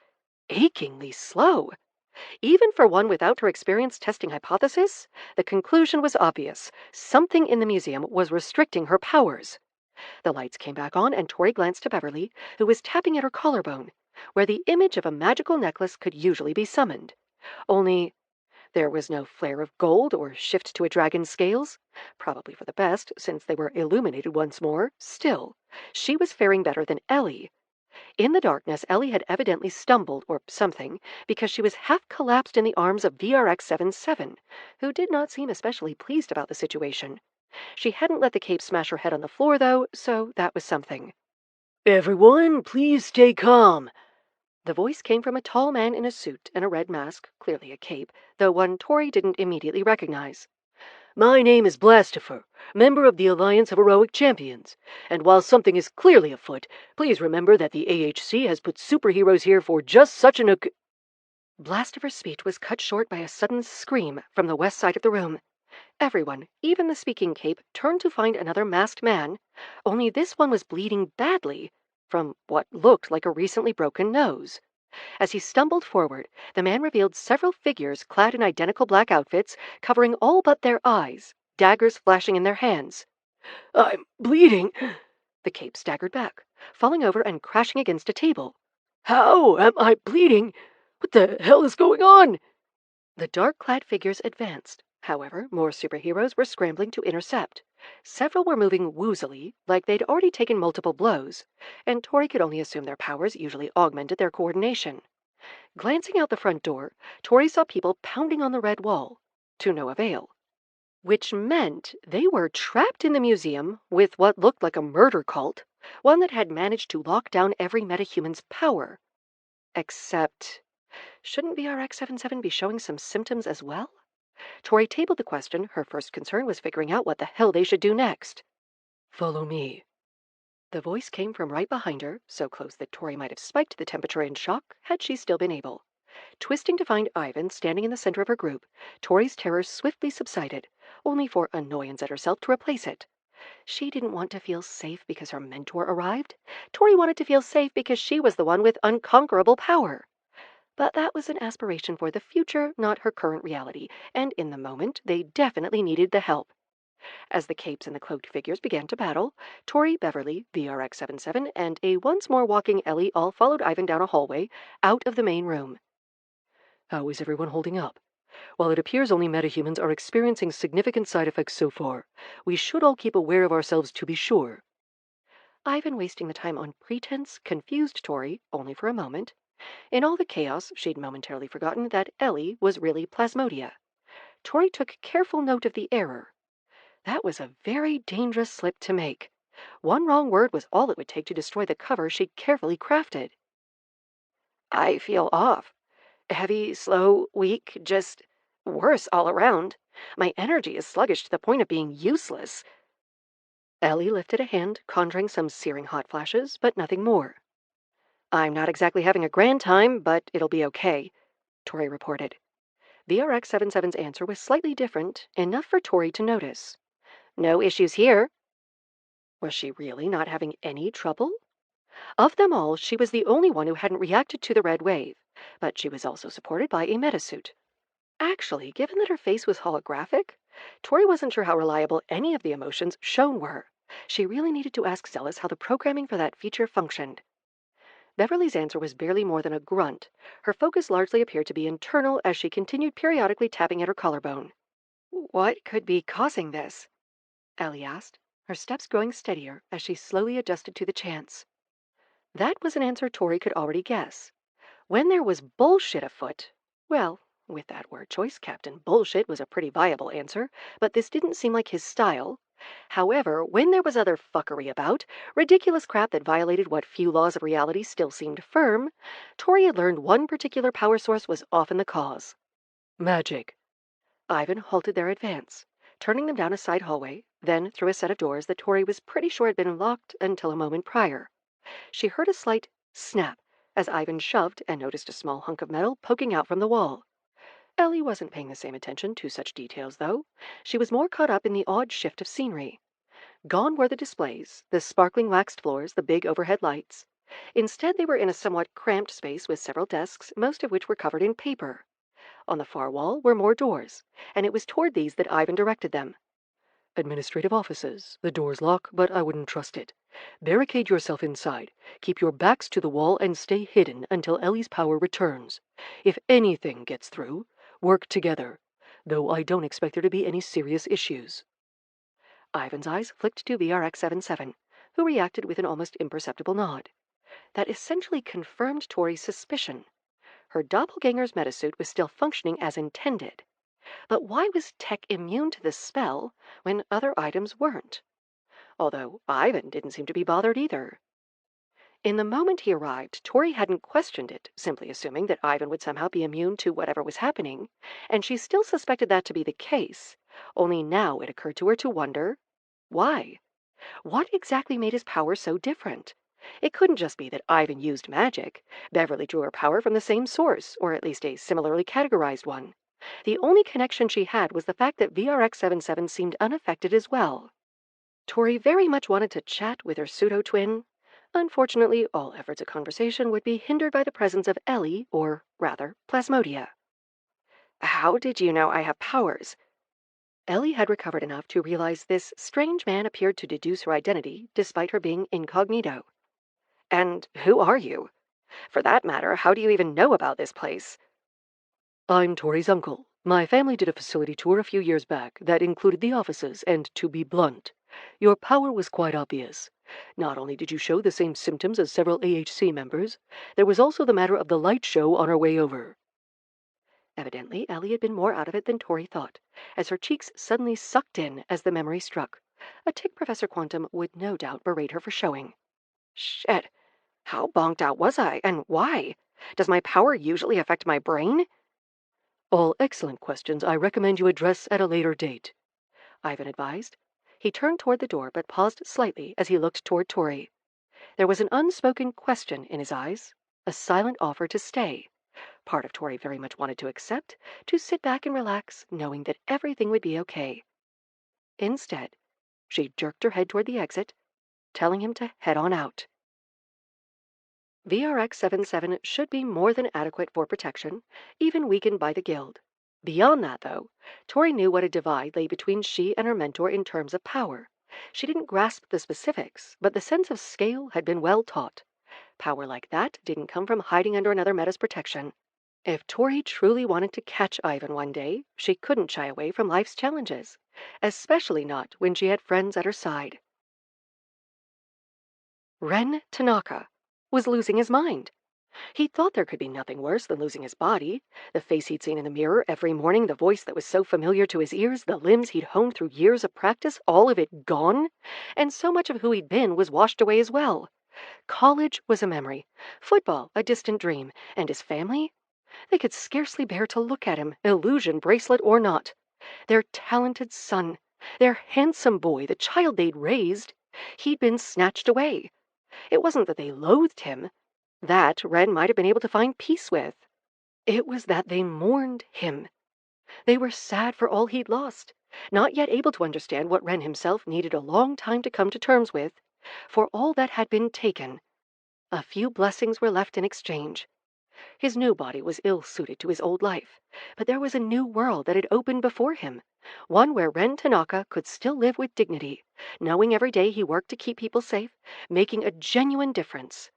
achingly slow. Even for one without her experience testing hypothesis, the conclusion was obvious. Something in the museum was restricting her powers. The lights came back on, and Tori glanced to Beverly, who was tapping at her collarbone, where the image of a magical necklace could usually be summoned. Only there was no flare of gold or shift to a dragon's scales. Probably for the best, since they were illuminated once more. Still, she was faring better than Ellie. In the darkness, Ellie had evidently stumbled, or something, because she was half collapsed in the arms of VRX-77, who did not seem especially pleased about the situation. She hadn't let the cape smash her head on the floor, though, so that was something. "Everyone, please stay calm." The voice came from a tall man in a suit and a red mask, clearly a cape, though one Tori didn't immediately recognize. "My name is Blastifer, member of the Alliance of Heroic Champions, and while something is clearly afoot, please remember that the AHC has put superheroes here for just such an Blastifer's speech was cut short by a sudden scream from the west side of the room. Everyone, even the speaking cape, turned to find another masked man, only this one was bleeding badly from what looked like a recently broken nose. As he stumbled forward, the man revealed several figures clad in identical black outfits, covering all but their eyes, daggers flashing in their hands. "I'm bleeding." The cape staggered back, falling over and crashing against a table. "How am I bleeding? What the hell is going on?" The dark-clad figures advanced. However, more superheroes were scrambling to intercept. Several were moving woozily, like they'd already taken multiple blows, and Tori could only assume their powers usually augmented their coordination. Glancing out the front door, Tori saw people pounding on the red wall, to no avail. Which meant they were trapped in the museum with what looked like a murder cult, one that had managed to lock down every metahuman's power. Except, shouldn't VRX-77 be showing some symptoms as well? Tori tabled the question. Her first concern was figuring out what the hell they should do next. "Follow me." The voice came from right behind her, so close that Tori might have spiked the temperature in shock had she still been able. Twisting to find Ivan standing in the center of her group, Tori's terror swiftly subsided, only for annoyance at herself to replace it. She didn't want to feel safe because her mentor arrived. Tori wanted to feel safe because she was the one with unconquerable power. But that was an aspiration for the future, not her current reality, and in the moment, they definitely needed the help. As the capes and the cloaked figures began to battle, Tori, Beverly, VRX-77, and a once more walking Ellie all followed Ivan down a hallway, out of the main room. "How is everyone holding up? While it appears only metahumans are experiencing significant side effects so far, we should all keep aware of ourselves to be sure." Ivan wasting the time on pretense confused Tori, only for a moment. In all the chaos, she'd momentarily forgotten that Ellie was really Plasmodia. Tori took careful note of the error. That was a very dangerous slip to make. One wrong word was all it would take to destroy the cover she'd carefully crafted. "I feel off. Heavy, slow, weak, just worse all around. My energy is sluggish to the point of being useless." Ellie lifted a hand, conjuring some searing hot flashes, but nothing more. "I'm not exactly having a grand time, but it'll be okay," Tori reported. VRX-77's answer was slightly different, enough for Tori to notice. "No issues here." Was she really not having any trouble? Of them all, she was the only one who hadn't reacted to the red wave, but she was also supported by a metasuit. Actually, given that her face was holographic, Tori wasn't sure how reliable any of the emotions shown were. She really needed to ask Zealous how the programming for that feature functioned. Beverly's answer was barely more than a grunt. Her focus largely appeared to be internal as she continued periodically tapping at her collarbone. "What could be causing this?" Ellie asked, her steps growing steadier as she slowly adjusted to the chance. That was an answer Tori could already guess. When there was bullshit afoot, well, with that word choice, Captain Bullshit was a pretty viable answer, but this didn't seem like his style. However, when there was other fuckery about, ridiculous crap that violated what few laws of reality still seemed firm, Tori had learned one particular power source was often the cause. "Magic." Ivan halted their advance, turning them down a side hallway, then through a set of doors that Tori was pretty sure had been locked until a moment prior. She heard a slight snap as Ivan shoved and noticed a small hunk of metal poking out from the wall. Ellie wasn't paying the same attention to such details, though. She was more caught up in the odd shift of scenery. Gone were the displays, the sparkling waxed floors, the big overhead lights. Instead, they were in a somewhat cramped space with several desks, most of which were covered in paper. On the far wall were more doors, and it was toward these that Ivan directed them. Administrative offices. The doors lock, but I wouldn't trust it. Barricade yourself inside. Keep your backs to the wall and stay hidden until Ellie's power returns. If anything gets through, work together, though I don't expect there to be any serious issues. Ivan's eyes flicked to VRX-77, who reacted with an almost imperceptible nod. That essentially confirmed Tori's suspicion. Her doppelganger's metasuit was still functioning as intended. But why was Tech immune to the spell when other items weren't? Although Ivan didn't seem to be bothered either. In the moment he arrived, Tori hadn't questioned it, simply assuming that Ivan would somehow be immune to whatever was happening, and she still suspected that to be the case, only now it occurred to her to wonder, why? What exactly made his power so different? It couldn't just be that Ivan used magic. Beverly drew her power from the same source, or at least a similarly categorized one. The only connection she had was the fact that VRX-77 seemed unaffected as well. Tori very much wanted to chat with her pseudo-twin. Unfortunately, all efforts at conversation would be hindered by the presence of Ellie, or rather, Plasmodia. How did you know I have powers? Ellie had recovered enough to realize this strange man appeared to deduce her identity, despite her being incognito. And who are you? For that matter, how do you even know about this place? I'm Tori's uncle. My family did a facility tour a few years back that included the offices, and to be blunt, your power was quite obvious. Not only did you show the same symptoms as several AHC members, there was also the matter of the light show on our way over. Evidently, Ellie had been more out of it than Tori thought, as her cheeks suddenly sucked in as the memory struck. A tick Professor Quantum would no doubt berate her for showing. Shit, how bonked out was I, and why? Does my power usually affect my brain? All excellent questions I recommend you address at a later date, Ivan advised. He turned toward the door, but paused slightly as he looked toward Tori. There was an unspoken question in his eyes, a silent offer to stay. Part of Tori very much wanted to accept, to sit back and relax, knowing that everything would be okay. Instead, she jerked her head toward the exit, telling him to head on out. VRX-77 should be more than adequate for protection, even weakened by the guild. Beyond that, though, Tori knew what a divide lay between she and her mentor in terms of power. She didn't grasp the specifics, but the sense of scale had been well taught. Power like that didn't come from hiding under another meta's protection. If Tori truly wanted to catch Ivan one day, she couldn't shy away from life's challenges, especially not when she had friends at her side. Ren Tanaka was losing his mind. He thought there could be nothing worse than losing his body. The face he'd seen in the mirror every morning, the voice that was so familiar to his ears, the limbs he'd honed through years of practice, all of it gone. And so much of who he'd been was washed away as well. College was a memory, football a distant dream, and his family? They could scarcely bear to look at him, illusion bracelet or not. Their talented son, their handsome boy, the child they'd raised, he'd been snatched away. It wasn't that they loathed him. That Ren might have been able to find peace with. It was that they mourned him. They were sad for all he'd lost, not yet able to understand what Ren himself needed a long time to come to terms with. For all that had been taken, a few blessings were left in exchange. His new body was ill-suited to his old life, but there was a new world that had opened before him, one where Ren Tanaka could still live with dignity, knowing every day he worked to keep people safe, making a genuine difference.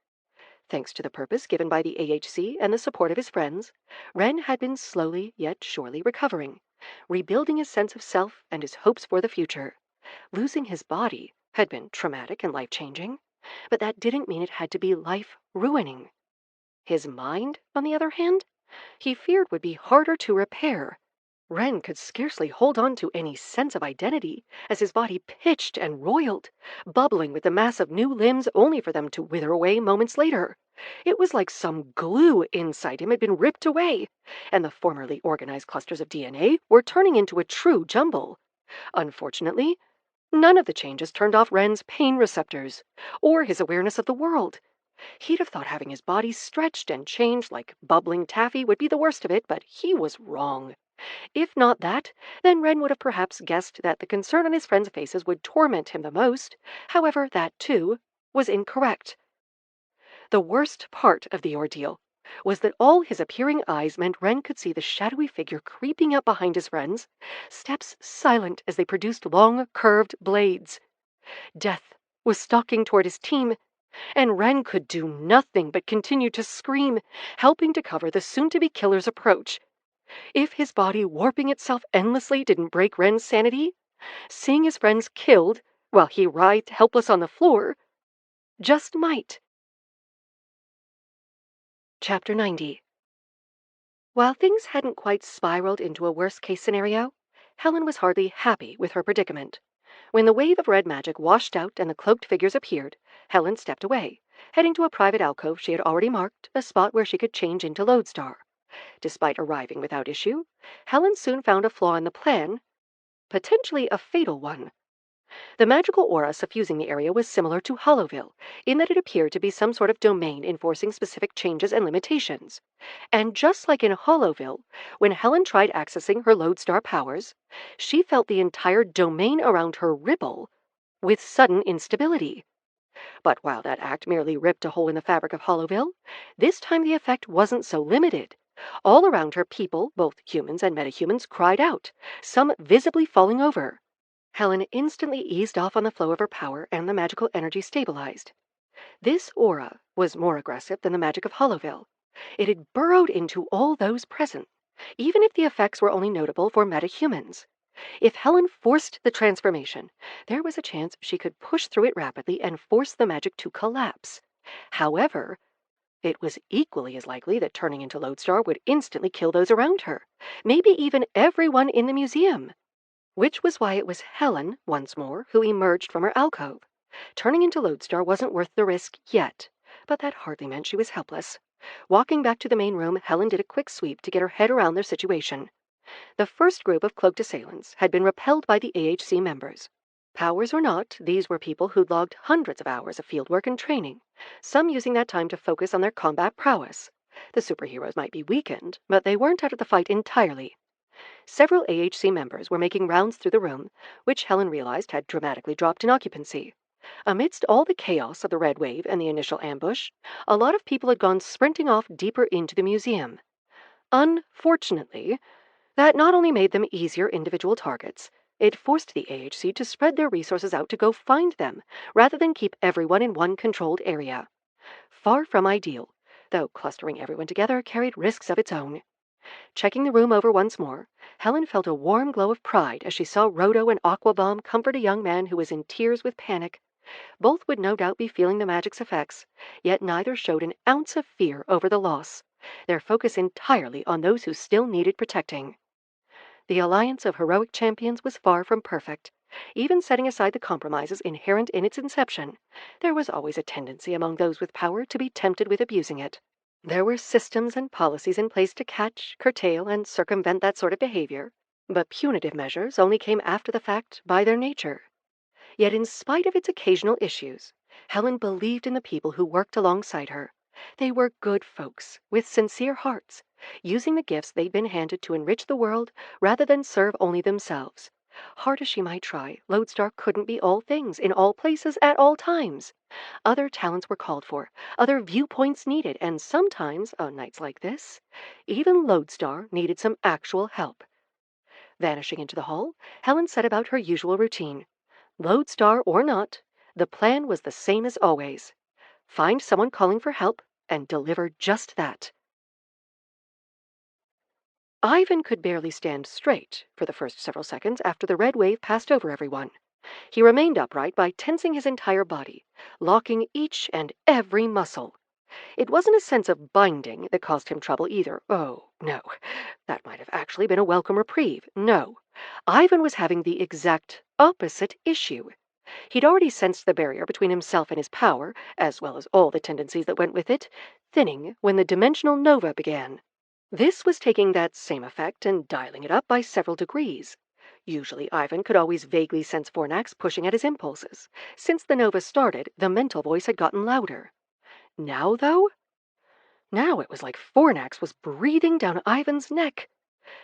Thanks to the purpose given by the AHC and the support of his friends, Ren had been slowly yet surely recovering, rebuilding his sense of self and his hopes for the future. Losing his body had been traumatic and life-changing, but that didn't mean it had to be life-ruining. His mind, on the other hand, he feared would be harder to repair. Ren could scarcely hold on to any sense of identity as his body pitched and roiled, bubbling with the mass of new limbs only for them to wither away moments later. It was like some glue inside him had been ripped away, and the formerly organized clusters of DNA were turning into a true jumble. Unfortunately, none of the changes turned off Ren's pain receptors, or his awareness of the world. He'd have thought having his body stretched and changed like bubbling taffy would be the worst of it, but he was wrong. If not that, then Ren would have perhaps guessed that the concern on his friends' faces would torment him the most. However, that, too, was incorrect. The worst part of the ordeal was that all his appearing eyes meant Ren could see the shadowy figure creeping up behind his friends, steps silent as they produced long, curved blades. Death was stalking toward his team, and Ren could do nothing but continue to scream, helping to cover the soon-to-be killer's approach. If his body warping itself endlessly didn't break Ren's sanity, seeing his friends killed while he writhed helpless on the floor just might. Chapter 90. While things hadn't quite spiraled into a worst-case scenario, Helen was hardly happy with her predicament. When the wave of red magic washed out and the cloaked figures appeared, Helen stepped away, heading to a private alcove she had already marked, a spot where she could change into Lodestar. Despite arriving without issue, Helen soon found a flaw in the plan, potentially a fatal one. The magical aura suffusing the area was similar to Hollowville, in that it appeared to be some sort of domain enforcing specific changes and limitations. And just like in Hollowville, when Helen tried accessing her Lodestar powers, she felt the entire domain around her ripple with sudden instability. But while that act merely ripped a hole in the fabric of Hollowville, this time the effect wasn't so limited. All around her, people, both humans and metahumans, cried out, some visibly falling over. Helen instantly eased off on the flow of her power, and the magical energy stabilized. This aura was more aggressive than the magic of Hollowville. It had burrowed into all those present, even if the effects were only notable for metahumans. If Helen forced the transformation, there was a chance she could push through it rapidly and force the magic to collapse. However, it was equally as likely that turning into Lodestar would instantly kill those around her, maybe even everyone in the museum. Which was why it was Helen, once more, who emerged from her alcove. Turning into Lodestar wasn't worth the risk yet, but that hardly meant she was helpless. Walking back to the main room, Helen did a quick sweep to get her head around their situation. The first group of cloaked assailants had been repelled by the AHC members. Powers or not, these were people who'd logged hundreds of hours of fieldwork and training, some using that time to focus on their combat prowess. The superheroes might be weakened, but they weren't out of the fight entirely. Several AHC members were making rounds through the room, which Helen realized had dramatically dropped in occupancy. Amidst all the chaos of the red wave and the initial ambush, a lot of people had gone sprinting off deeper into the museum. Unfortunately, that not only made them easier individual targets, it forced the AHC to spread their resources out to go find them, rather than keep everyone in one controlled area. Far from ideal, though clustering everyone together carried risks of its own. Checking the room over once more, Helen felt a warm glow of pride as she saw Rhodo and Aquabomb comfort a young man who was in tears with panic. Both would no doubt be feeling the magic's effects, yet neither showed an ounce of fear over the loss, their focus entirely on those who still needed protecting. The alliance of heroic champions was far from perfect. Even setting aside the compromises inherent in its inception, there was always a tendency among those with power to be tempted with abusing it. There were systems and policies in place to catch, curtail, and circumvent that sort of behavior, but punitive measures only came after the fact by their nature. Yet in spite of its occasional issues, Helen believed in the people who worked alongside her. They were good folks, with sincere hearts, using the gifts they'd been handed to enrich the world rather than serve only themselves. Hard as she might try, Lodestar couldn't be all things in all places at all times. Other talents were called for, other viewpoints needed, and sometimes, on nights like this, even Lodestar needed some actual help. Vanishing into the hall, Helen set about her usual routine. Lodestar or not, the plan was the same as always. Find someone calling for help and deliver just that. Ivan could barely stand straight for the first several seconds after the red wave passed over everyone. He remained upright by tensing his entire body, locking each and every muscle. It wasn't a sense of binding that caused him trouble either. Oh, no. That might have actually been a welcome reprieve. No. Ivan was having the exact opposite issue. He'd already sensed the barrier between himself and his power, as well as all the tendencies that went with it, thinning when the dimensional nova began. This was taking that same effect and dialing it up by several degrees. Usually Ivan could always vaguely sense Fornax pushing at his impulses. Since the nova started, the mental voice had gotten louder. Now, though? Now it was like Fornax was breathing down Ivan's neck.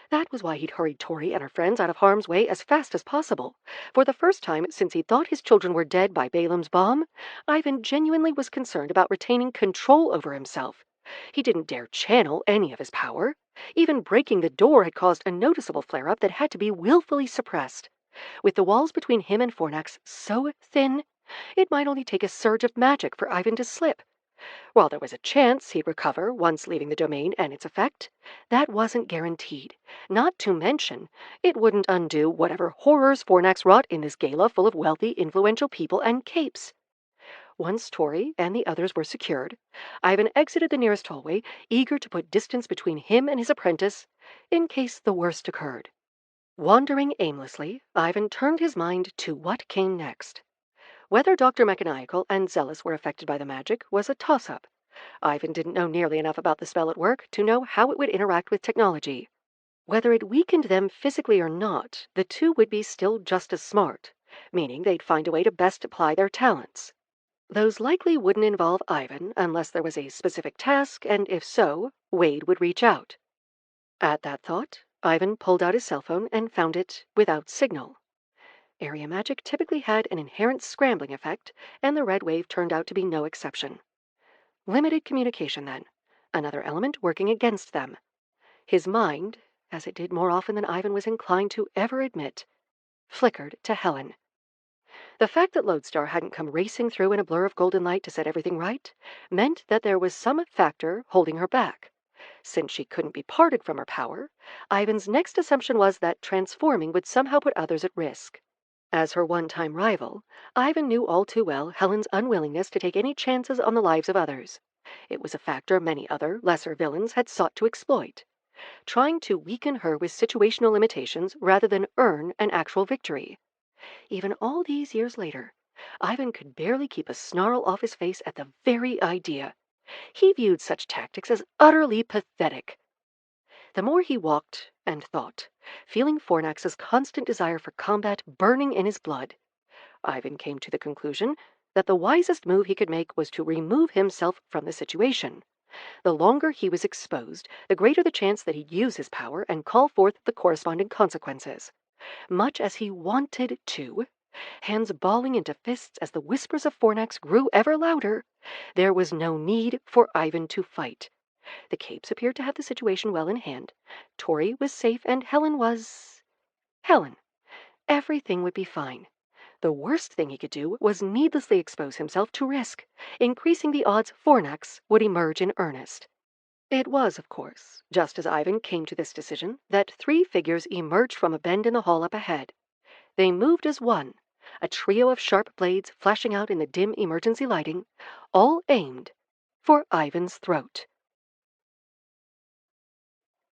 That was why he'd hurried Tori and her friends out of harm's way as fast as possible. For the first time since he thought his children were dead by Balaam's bomb, Ivan genuinely was concerned about retaining control over himself. He didn't dare channel any of his power. Even breaking the door had caused a noticeable flare-up that had to be willfully suppressed. With the walls between him and Fornax so thin, it might only take a surge of magic for Ivan to slip. While there was a chance he'd recover once leaving the domain and its effect, that wasn't guaranteed. Not to mention, it wouldn't undo whatever horrors Fornax wrought in this gala full of wealthy, influential people and capes. Once Tori and the others were secured, Ivan exited the nearest hallway, eager to put distance between him and his apprentice, in case the worst occurred. Wandering aimlessly, Ivan turned his mind to what came next. Whether Dr. Mechanical and Zealous were affected by the magic was a toss-up. Ivan didn't know nearly enough about the spell at work to know how it would interact with technology. Whether it weakened them physically or not, the two would be still just as smart, meaning they'd find a way to best apply their talents. Those likely wouldn't involve Ivan unless there was a specific task, and if so, Wade would reach out. At that thought, Ivan pulled out his cell phone and found it without signal. Area magic typically had an inherent scrambling effect, and the red wave turned out to be no exception. Limited communication, then, another element working against them. His mind, as it did more often than Ivan was inclined to ever admit, flickered to Helen. The fact that Lodestar hadn't come racing through in a blur of golden light to set everything right meant that there was some factor holding her back. Since she couldn't be parted from her power, Ivan's next assumption was that transforming would somehow put others at risk. As her one-time rival, Ivan knew all too well Helen's unwillingness to take any chances on the lives of others. It was a factor many other, lesser villains had sought to exploit, trying to weaken her with situational limitations rather than earn an actual victory. Even all these years later, Ivan could barely keep a snarl off his face at the very idea. He viewed such tactics as utterly pathetic. The more he walked and thought, feeling Fornax's constant desire for combat burning in his blood, Ivan came to the conclusion that the wisest move he could make was to remove himself from the situation. The longer he was exposed, the greater the chance that he'd use his power and call forth the corresponding consequences. Much as he wanted to, hands balling into fists as the whispers of Fornax grew ever louder, there was no need for Ivan to fight. The Capes appeared to have the situation well in hand. Tori was safe, and Helen was... Helen. Everything would be fine. The worst thing he could do was needlessly expose himself to risk, increasing the odds Fornax would emerge in earnest. It was, of course, just as Ivan came to this decision, that three figures emerged from a bend in the hall up ahead. They moved as one, a trio of sharp blades flashing out in the dim emergency lighting, all aimed for Ivan's throat.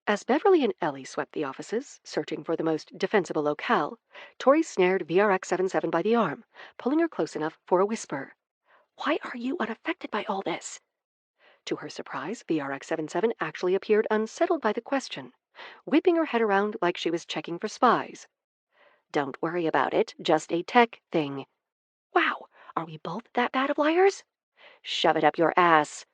As Beverly and Ellie swept the offices, searching for the most defensible locale, Tori snared VRX-77 by the arm, pulling her close enough for a whisper. "Why are you unaffected by all this?" To her surprise, VRX-77 actually appeared unsettled by the question, whipping her head around like she was checking for spies. "Don't worry about it, just a tech thing." "Wow, are we both that bad of liars?" "Shove it up your ass,"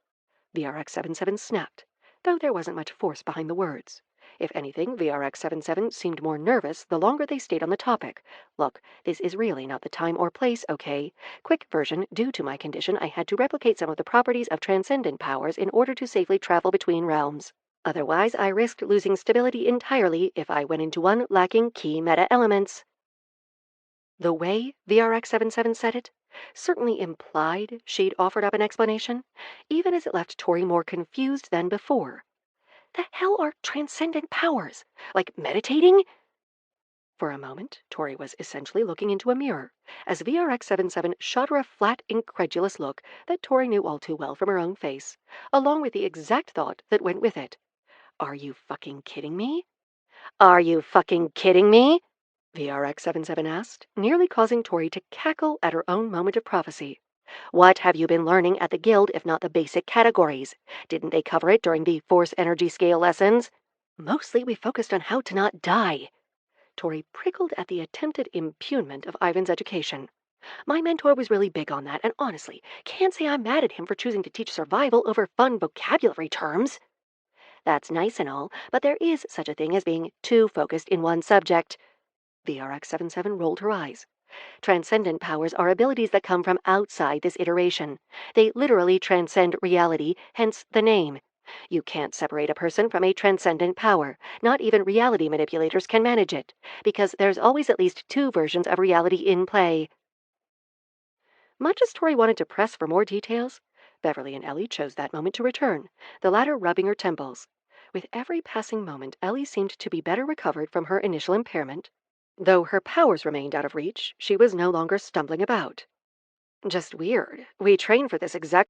VRX-77 snapped, though there wasn't much force behind the words. If anything, VRX-77 seemed more nervous the longer they stayed on the topic. "Look, this is really not the time or place, okay? Quick version, due to my condition, I had to replicate some of the properties of transcendent powers in order to safely travel between realms. Otherwise, I risked losing stability entirely if I went into one lacking key meta-elements." The way VRX-77 said it certainly implied she'd offered up an explanation, even as it left Tori more confused than before. The hell are transcendent powers? Like meditating? For a moment, Tori was essentially looking into a mirror, as VRX-77 shot her a flat, incredulous look that Tori knew all too well from her own face, along with the exact thought that went with it. "Are you fucking kidding me?" "Are you fucking kidding me?" VRX-77 asked, nearly causing Tori to cackle at her own moment of prophecy. "What have you been learning at the Guild if not the basic categories? Didn't they cover it during the Force Energy Scale lessons?" "Mostly we focused on how to not die." Tori prickled at the attempted impugnment of Ivan's education. "My mentor was really big on that, and honestly, can't say I'm mad at him for choosing to teach survival over fun vocabulary terms." "That's nice and all, but there is such a thing as being too focused in one subject." VRX-77 rolled her eyes. Transcendent powers are abilities that come from outside this iteration. They literally transcend reality, hence the name. You can't separate a person from a transcendent power. Not even reality manipulators can manage it, because there's always at least two versions of reality in play. Much as Tori wanted to press for more details, Beverly and Ellie chose that moment to return, the latter rubbing her temples. With every passing moment, Ellie seemed to be better recovered from her initial impairment. Though her powers remained out of reach, she was no longer stumbling about. Just weird. We trained for this exact